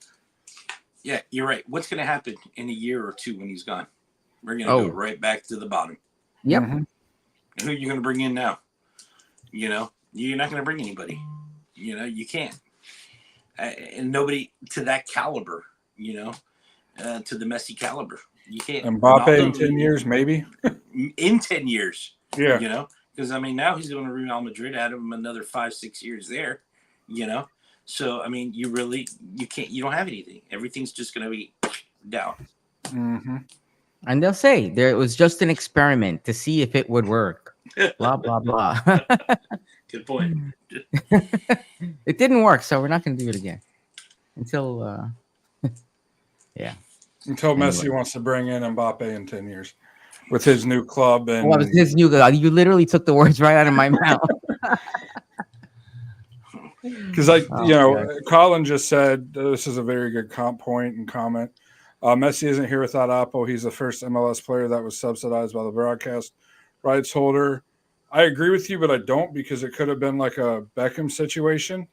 Yeah, you're right. What's going to happen in a year or two when he's gone? We're going to go right back to the bottom. Yep. And who are you going to bring in now? You're not going to bring anybody. You can't. And nobody to that caliber, to the Messi caliber. You can't. Mbappe in 10 years, maybe? In 10 years. Yeah. Because, I mean, now he's going to Real Madrid, add him another 5-6 years there, So, I mean, you don't have anything. Everything's just going to be down. And they'll say it was just an experiment to see if it would work. Blah, blah, blah. Good point. It didn't work, so we're not going to do it again. Until, Until Messi wants to bring in Mbappe in 10 years with his new club. And it was his new club. You literally took the words right out of my mouth. Because Colin just said this is a very good point and comment. Messi isn't here without Apple. He's the first MLS player that was subsidized by the broadcast rights holder. I agree with you, but I don't, because it could have been like a Beckham situation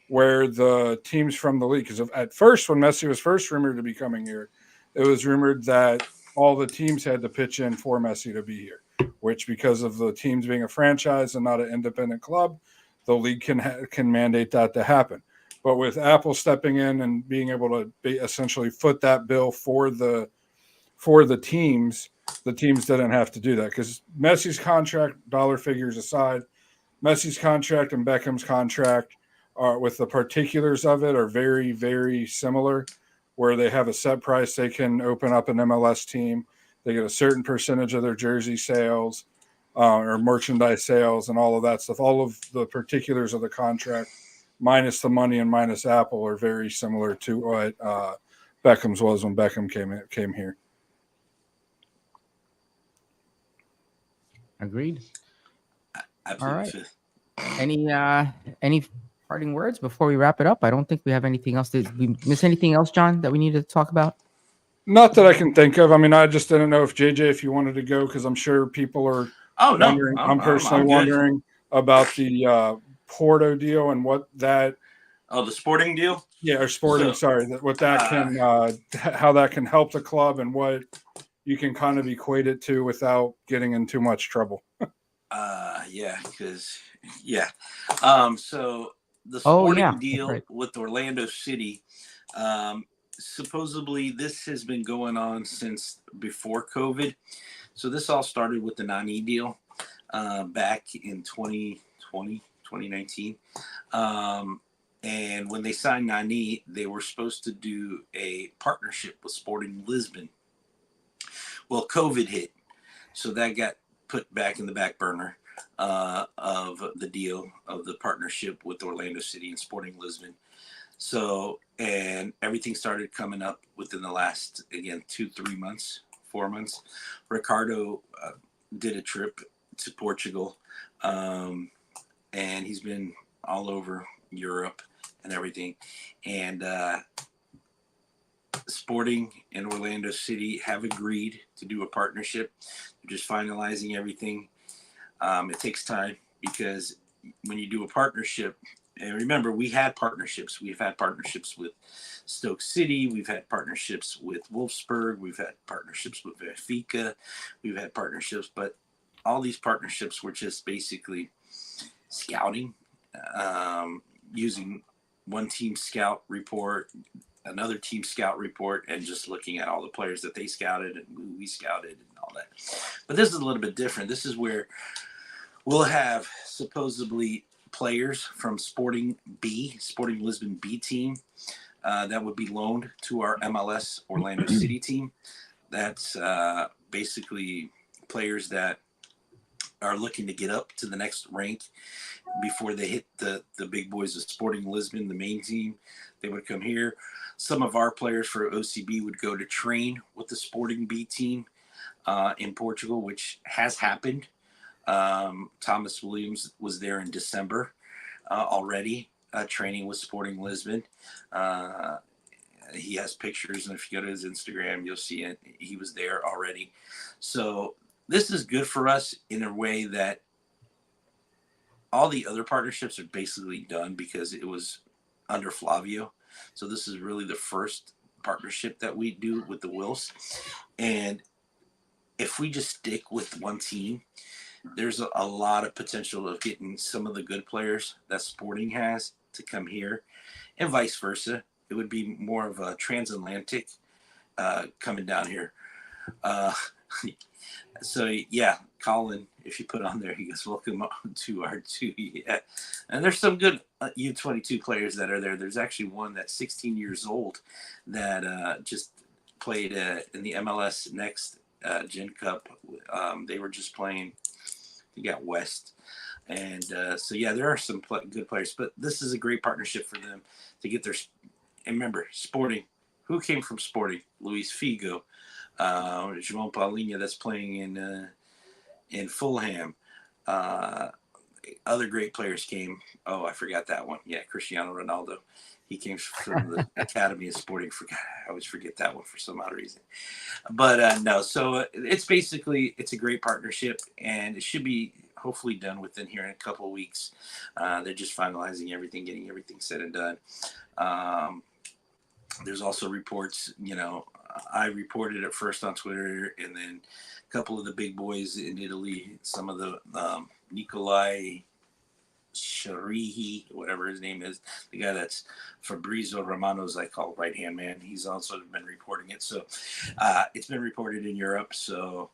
where the teams from the league, because at first when Messi was first rumored to be coming here, it was rumored that all the teams had to pitch in for Messi to be here, which, because of the teams being a franchise and not an independent club, the league can mandate that to happen. But with Apple stepping in and being able to essentially foot that bill for the teams, the teams didn't have to do that, because Messi's contract, dollar figures aside, Messi's contract and Beckham's contract are, with the particulars of it, are very, very similar, where they have a set price. They can open up an MLS team. They get a certain percentage of their jersey sales or merchandise sales and all of that stuff. All of the particulars of the contract, minus the money and minus Apple, are very similar to what Beckham's was when Beckham came here. Agreed. Absolutely. All right. Any parting words before we wrap it up? I don't think we have anything else. Did we miss anything else, John, that we need to talk about? Not that I can think of. I mean, I just didn't know if JJ, if you wanted to go, because I'm sure people are wondering. I'm personally wondering about the Porto deal and what that. Oh, the sporting deal? Yeah, or sporting. Sorry, what that can, how that can help the club, and what you can kind of equate it to without getting in too much trouble. So the sporting deal with Orlando City, supposedly this has been going on since before COVID. So this all started with the Nani deal back in 2019. And when they signed Nani, they were supposed to do a partnership with Sporting Lisbon. Well, COVID hit, so that got put back in the back burner of the deal of the partnership with Orlando City and Sporting Lisbon. So, and everything started coming up within the last, again, 4 months. Ricardo did a trip to Portugal, and he's been all over Europe and everything. And Sporting and Orlando City have agreed to do a partnership. They're just finalizing everything. It takes time, because when you do a partnership, and remember, we've had partnerships. We've had partnerships with Stoke City. We've had partnerships with Wolfsburg. We've had partnerships with Benfica. We've had partnerships, but all these partnerships were just basically scouting, using one team scout report, another team scout report, and just looking at all the players that they scouted and who we scouted and all that. But this is a little bit different. This is where we'll have supposedly players from Sporting Lisbon B team that would be loaned to our MLS Orlando City team. That's basically players that are looking to get up to the next rank before they hit the big boys of Sporting Lisbon, the main team. They would come here. Some of our players for OCB would go to train with the Sporting B team in Portugal, which has happened. Thomas Williams was there in December already, training with Sporting Lisbon. He has pictures, and if you go to his Instagram, you'll see it. He was there already. So this is good for us in a way that all the other partnerships are basically done because it was under Flavio. So this is really the first partnership that we do with the Wills. And if we just stick with one team, there's a lot of potential of getting some of the good players that Sporting has to come here, and vice versa. It would be more of a transatlantic coming down here. So yeah, Colin, if you put on there, he goes, "Welcome to our two." Yeah, and there's some good U22 players that are there. There's actually one that's 16 years old that just played in the MLS Next Gen Cup. They were just playing. You got West, and so yeah, there are some good players. But this is a great partnership for them to get their. And remember, Sporting. Who came from Sporting? Luis Figo. João Paulinho, that's playing in Fulham. other great players came. Oh, I forgot that one. Yeah, Cristiano Ronaldo. He came from the Academy of Sporting. I always forget that one for some odd reason. But no, so it's a great partnership, and it should be hopefully done within here in a couple of weeks. They're just finalizing everything, getting everything said and done. There's also reports, I reported it first on Twitter, and then a couple of the big boys in Italy, some of the Nikolai Sharihi, whatever his name is, the guy that's Fabrizio Romano's, I call right hand man. He's also been reporting it. So it's been reported in Europe. So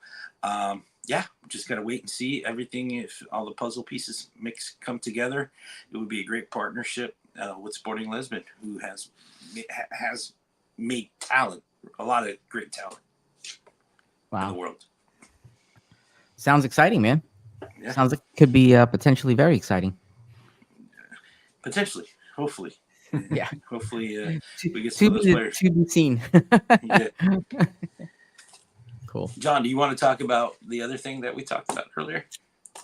yeah, just got to wait and see everything. If all the puzzle pieces come together, it would be a great partnership with Sporting Lisbon, who has made talent, a lot of great talent in the world. Sounds exciting, man. Yeah. Sounds like it could be potentially very exciting. Potentially, hopefully. Yeah. Hopefully we get some of those players. To be seen. Yeah. Cool. John, do you want to talk about the other thing that we talked about earlier?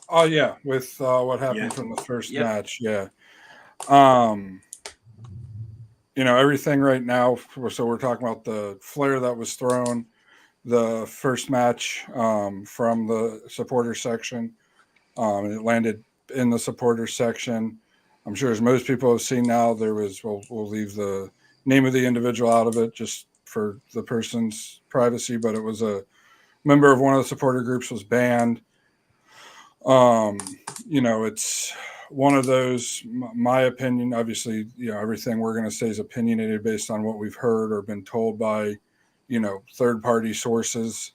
Oh yeah, with what happened from the first match. Yeah. Everything right now. So we're talking about the flare that was thrown, the first match from the supporter section. And it landed in the supporter section. I'm sure as most people have seen now, there was, we'll leave the name of the individual out of it just for the person's privacy, but it was a member of one of the supporter groups was banned. It's one of those, my opinion, obviously, everything we're going to say is opinionated based on what we've heard or been told by, third party sources.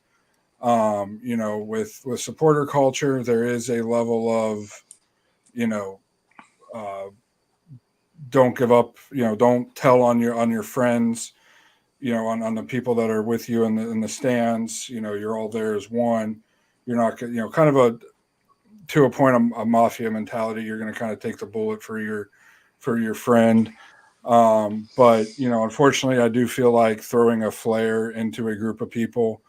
With supporter culture, there is a level of, don't give up, don't tell on your friends, on the people that are with you in the stands, you're all there as one. You're not, kind of to a point, a mafia mentality. You're going to kind of take the bullet for your friend. But, unfortunately, I do feel like throwing a flare into a group of people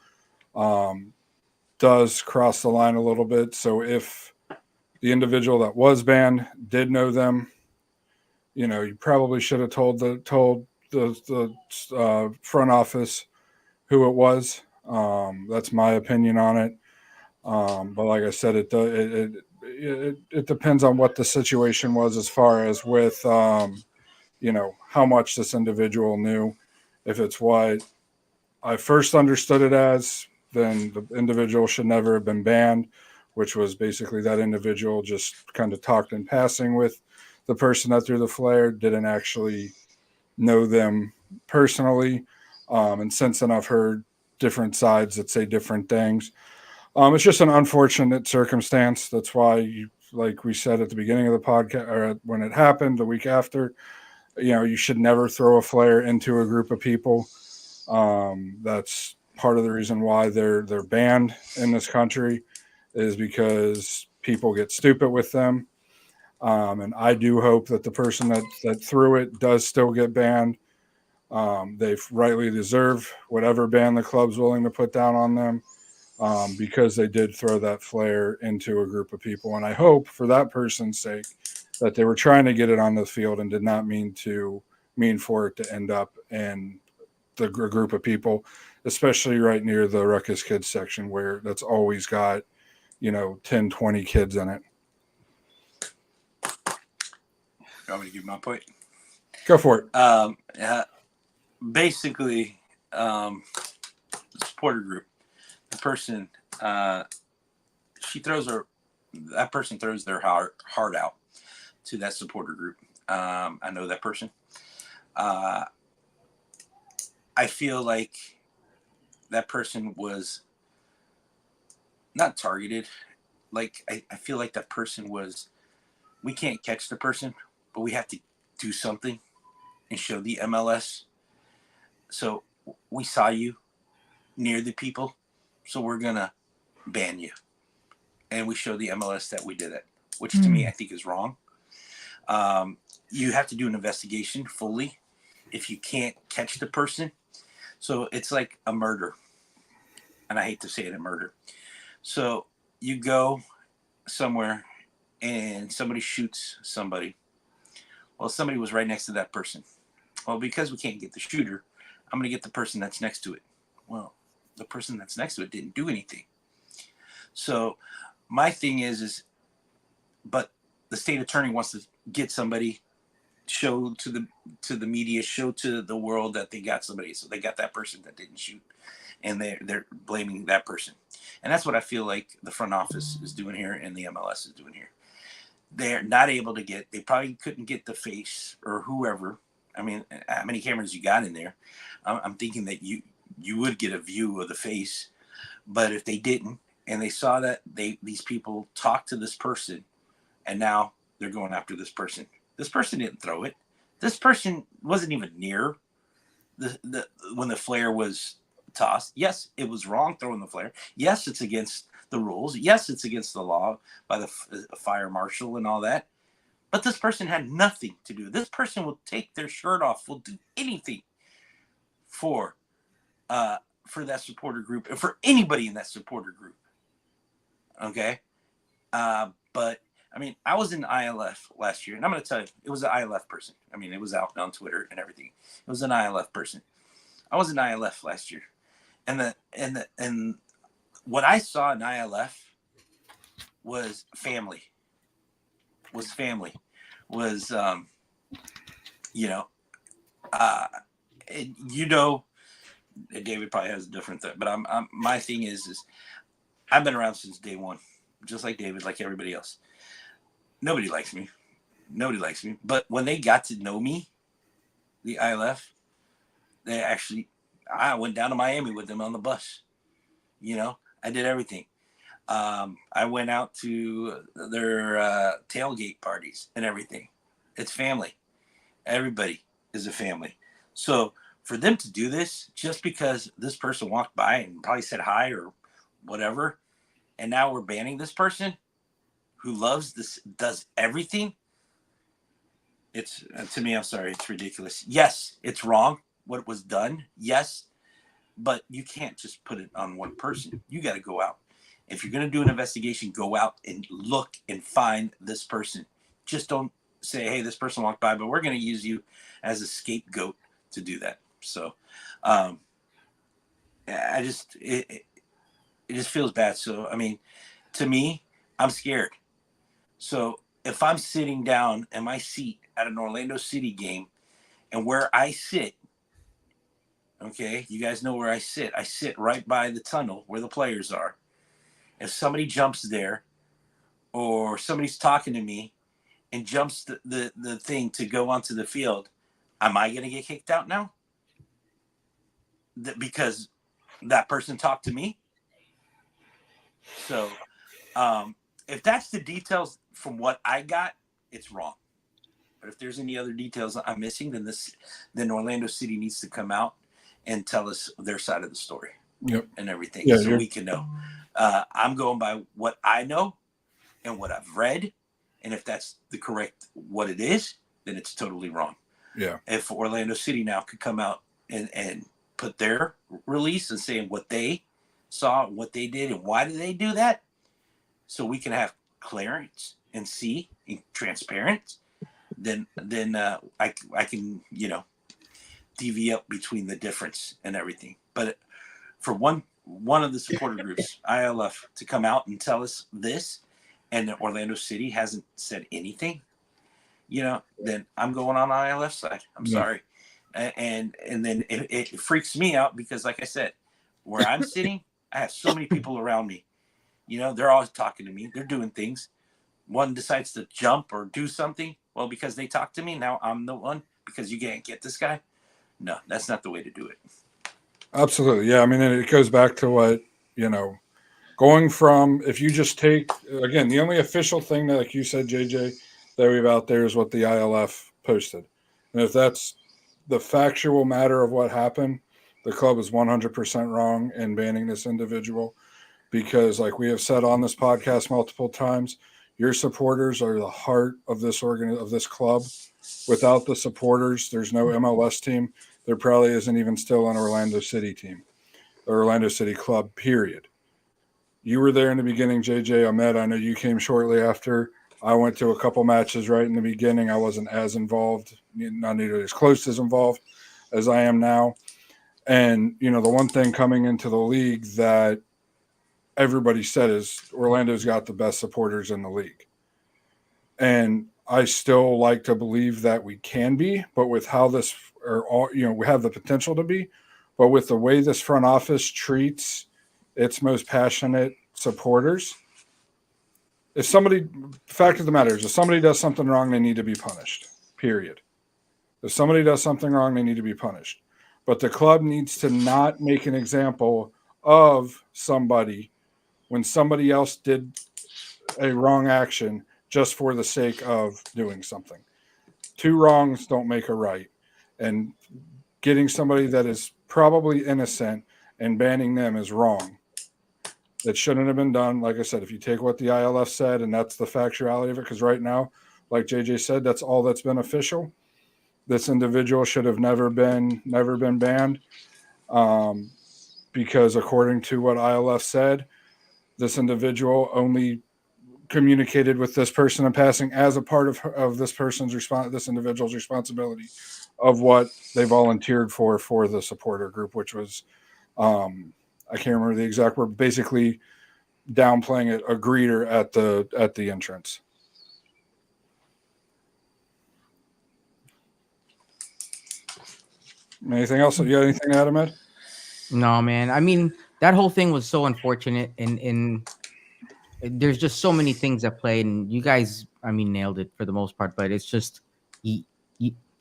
does cross the line a little bit. So if the individual that was banned did know them, you probably should have told the front office who it was. That's my opinion on it. But like I said, it depends on what the situation was as far as with how much this individual knew. If it's what I first understood it as, then the individual should never have been banned, which was basically that individual just kind of talked in passing with the person that threw the flare, didn't actually know them personally. And since then, I've heard different sides that say different things. It's just an unfortunate circumstance. That's why, like we said at the beginning of the podcast, or when it happened the week after, you should never throw a flare into a group of people. That's part of the reason why they're banned in this country, is because people get stupid with them. And I do hope that the person that threw it does still get banned. They rightly deserve whatever ban the club's willing to put down on them, because they did throw that flare into a group of people. And I hope for that person's sake that they were trying to get it on the field and did not mean for it to end up in the group of people, especially right near the Ruckus Kids section where that's always got, 10, 20 kids in it. You want me to give my point? Go for it. Basically, the supporter group, the person, that person throws their heart out to that supporter group. I know that person. I feel like that person was not targeted. Like, I feel like that person we can't catch the person, but we have to do something and show the MLS. So we saw you near the people, so we're going to ban you. And we show the MLS that we did it, which to me I think is wrong. You have to do an investigation fully if you can't catch the person. So it's like a murder. And I hate to say it, a murder. So you go somewhere, and somebody shoots somebody. Well, somebody was right next to that person. Well, because we can't get the shooter, I'm going to get the person that's next to it. Well, the person that's next to it didn't do anything. So my thing is, but the state attorney wants to get somebody, show to the media, show to the world that they got somebody. So they got that person that didn't shoot, and they're blaming that person. And that's what I feel like the front office is doing here and the MLS is doing here. They're not able to get, they probably couldn't get the face or whoever. I mean, how many cameras you got in there? I'm thinking that you would get a view of the face, but if they didn't, and they saw that these people talked to this person, and now they're going after this person. This person didn't throw it. This person wasn't even near the when the flare was tossed. Yes, it was wrong throwing the flare. Yes, it's against the rules. Yes, it's against the law by the fire marshal and all that. But this person had nothing to do. This person will take their shirt off, will do anything for that supporter group, and for anybody in that supporter group. Okay, but I mean, I was in ILF last year, and I'm going to tell you, it was an ILF person. I mean, it was out on Twitter and everything. It was an ILF person. I was in ILF last year, and what I saw in ILF was family. Was you know, David probably has a different thing, but my thing is I've been around since day one, just like David, like everybody else. Nobody likes me. But when they got to know me, the ILF, I went down to Miami with them on the bus. I did everything. I went out to their tailgate parties and everything. It's family. Everybody is a family. So for them to do this just because this person walked by and probably said hi or whatever, and now we're banning this person who loves this, does everything. It's, to me, I'm sorry, it's ridiculous. Yes, it's wrong what was done. Yes, but you can't just put it on one person. You got to go out. If you're going to do an investigation, go out and look and find this person. Just don't say, hey, this person walked by, but we're going to use you as a scapegoat to do that. So it just feels bad. So, I mean, to me, I'm scared. So if I'm sitting down in my seat at an Orlando City game, and where I sit, okay, you guys know where I sit. I sit right by the tunnel where the players are. If somebody jumps there, or somebody's talking to me and jumps the thing to go onto the field, am I going to get kicked out now? Because that person talked to me? So if that's the details from what I got, it's wrong. But if there's any other details I'm missing, then Orlando City needs to come out and tell us their side of the story. Yep. And everything, yeah, so we can know. I'm going by what I know and what I've read, and if that's the correct what it is, then it's totally wrong. Yeah. If Orlando City now could come out and put their release and saying what they saw, what they did, and why did they do that, so we can have clearance and see and transparent, then I can deviate up between the difference and everything. But for one of the supporter groups, ILF, to come out and tell us this, and the Orlando City hasn't said anything, then I'm going on ILF side. I'm sorry. And then it freaks me out because, like I said, where I'm sitting, I have so many people around me. They're always talking to me. They're doing things. One decides to jump or do something. Well, because they talk to me, now I'm the one because you can't get this guy. No, that's not the way to do it. Absolutely. Yeah. I mean, it goes back to what, going from, if you just take, again, the only official thing that, like you said, JJ, that we have out there is what the ILF posted. And if that's the factual matter of what happened, the club is 100% wrong in banning this individual because, like we have said on this podcast multiple times, your supporters are the heart of this of this club. Without the supporters, there's no MLS team. There probably isn't even still an Orlando City team, or Orlando City club, period. You were there in the beginning, JJ. Ahmed, I know you came shortly after I went to a couple matches right in the beginning. I wasn't as involved, not nearly as close as involved as I am now. And, the one thing coming into the league that everybody said is Orlando's got the best supporters in the league. And I still like to believe that we can be, but with how this, we have the potential to be, but with the way this front office treats its most passionate supporters, fact of the matter is, if somebody does something wrong, they need to be punished, period. If somebody does something wrong, they need to be punished. But the club needs to not make an example of somebody when somebody else did a wrong action just for the sake of doing something. Two wrongs don't make a right. And getting somebody that is probably innocent and banning them is wrong. It shouldn't have been done. Like I said, if you take what the ILF said, and that's the factuality of it, because right now, like JJ said, that's all that's been official. This individual should have never been banned, because according to what ILF said, this individual only communicated with this person in passing as a part of this individual's responsibility of what they volunteered for the supporter group, which was I can't remember the exact word, basically downplaying it, a greeter at the entrance. Anything else? You got anything to add, Ahmed? No, man. I mean, that whole thing was so unfortunate, and there's just so many things at play, and you guys, I mean, nailed it for the most part. But it's just, to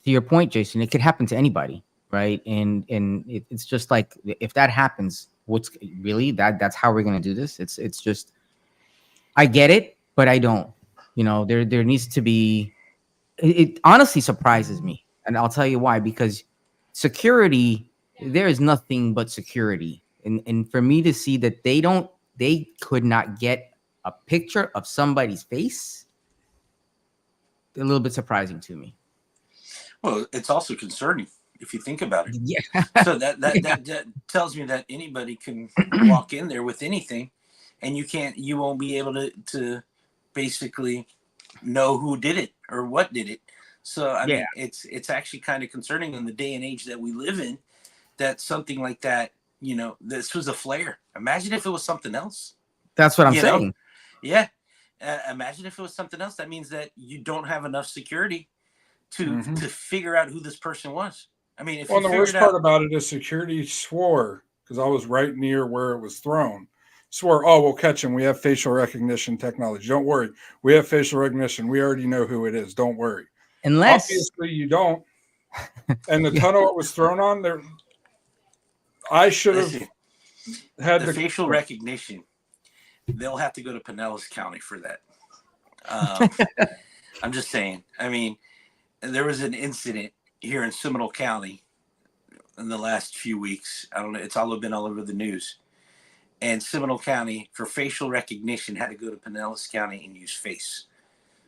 your point, Jason, it could happen to anybody, right? And it's just like, if that happens, what's really that's how we're gonna do this? It's just, I get it, but I don't. There needs to be. It honestly surprises me, and I'll tell you why. Because security, there is nothing but security, and for me to see that they could not get a picture of somebody's face, a little bit surprising to me. Well, it's also concerning if you think about it. Yeah. So that tells me that anybody can walk in there with anything, and you won't be able to basically know who did it or what did it. So I mean, it's actually kind of concerning in the day and age that we live in, that something like that, this was a flare. Imagine if it was something else. That's what I'm saying. Yeah. Imagine if it was something else. That means that you don't have enough security to figure out who this person was. I mean, the worst part about it is security swore, because I was right near where it was thrown, swore, "Oh, we'll catch him. We have facial recognition technology. Don't worry. We have facial recognition. We already know who it is. Don't worry." Unless obviously you don't. And the tunnel it was thrown on there, I should have had the facial recognition. They'll have to go to Pinellas County for that. I'm just saying. I mean, there was an incident here in Seminole County in the last few weeks. I don't know. It's been all over the news. And Seminole County, for facial recognition, had to go to Pinellas County and use face.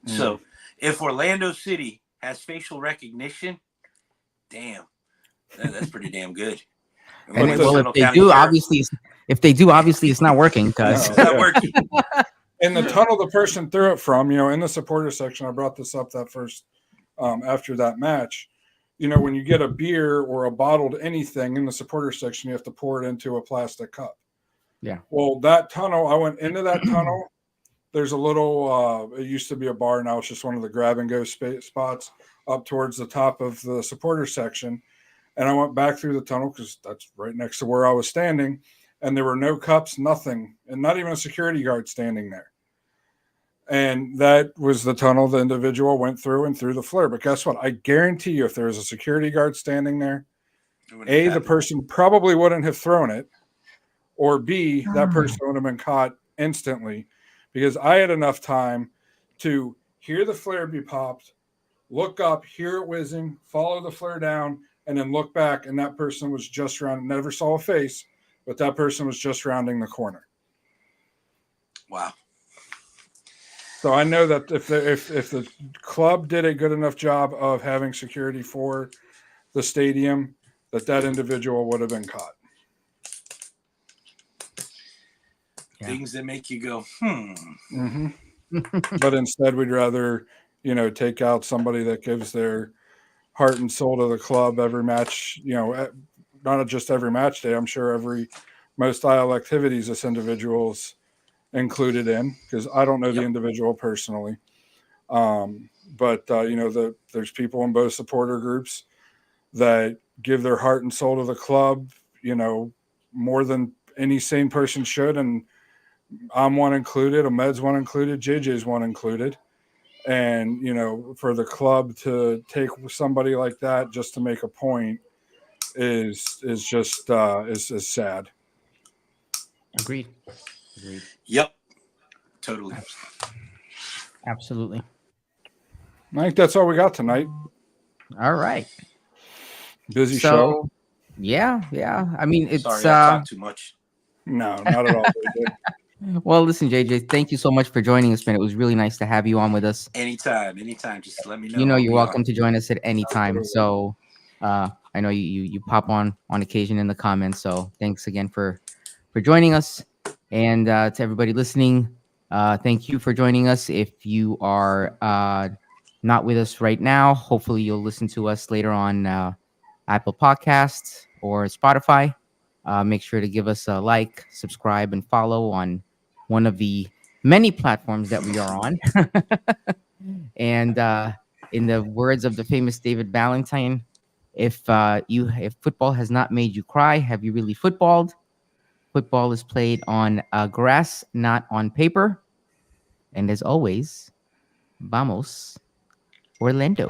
So if Orlando City has facial recognition, damn, that's pretty damn good. And if they do, obviously, it's not working, because it's not working. In the tunnel the person threw it from, in the supporter section, I brought this up that first after that match. When you get a beer or a bottled anything in the supporter section, you have to pour it into a plastic cup. Yeah. Well, that tunnel, I went into that tunnel. There's a little, it used to be a bar. Now it's just one of the grab and go spots up towards the top of the supporter section. And I went back through the tunnel because that's right next to where I was standing. And there were no cups, nothing, and not even a security guard standing there. And that was the tunnel the individual went through and threw the flare. But guess what? I guarantee you, if there was a security guard standing there, A, the person probably wouldn't have thrown it, or B, that person would have been caught instantly, because I had enough time to hear the flare be popped, look up, hear it whizzing, follow the flare down, and then look back, and that person was just never saw a face, but that person was just rounding the corner. Wow. So I know that if the club did a good enough job of having security for the stadium, that individual would have been caught. Things that make you go, Mm-hmm. but instead we'd rather, take out somebody that gives their heart and soul to the club every match, not just every match day. I'm sure most IL activities this individual's included in, because I don't know the Yep. individual personally. But there's people in both supporter groups that give their heart and soul to the club, more than any sane person should. And I'm one included, Ahmed's one included, JJ's one included. And, for the club to take somebody like that just to make a point is just is sad. Agreed. Agreed. Yep. Totally. Absolutely. I think that's all we got tonight. All right. Busy show. Yeah. I mean, it's Sorry, I talked too much. No, not at all. well, listen, JJ, thank you so much for joining us, man. It was really nice to have you on with us. Anytime. Just let me know. You're welcome to join us at any time. So I know you pop on occasion in the comments. So thanks again for joining us. And to everybody listening, thank you for joining us. If you are not with us right now, hopefully you'll listen to us later on Apple Podcasts or Spotify. Make sure to give us a like, subscribe, and follow on one of the many platforms that we are on. And in the words of the famous David Ballantyne, if football has not made you cry, have you really footballed? Football is played on grass, not on paper. And as always, vamos, Orlando.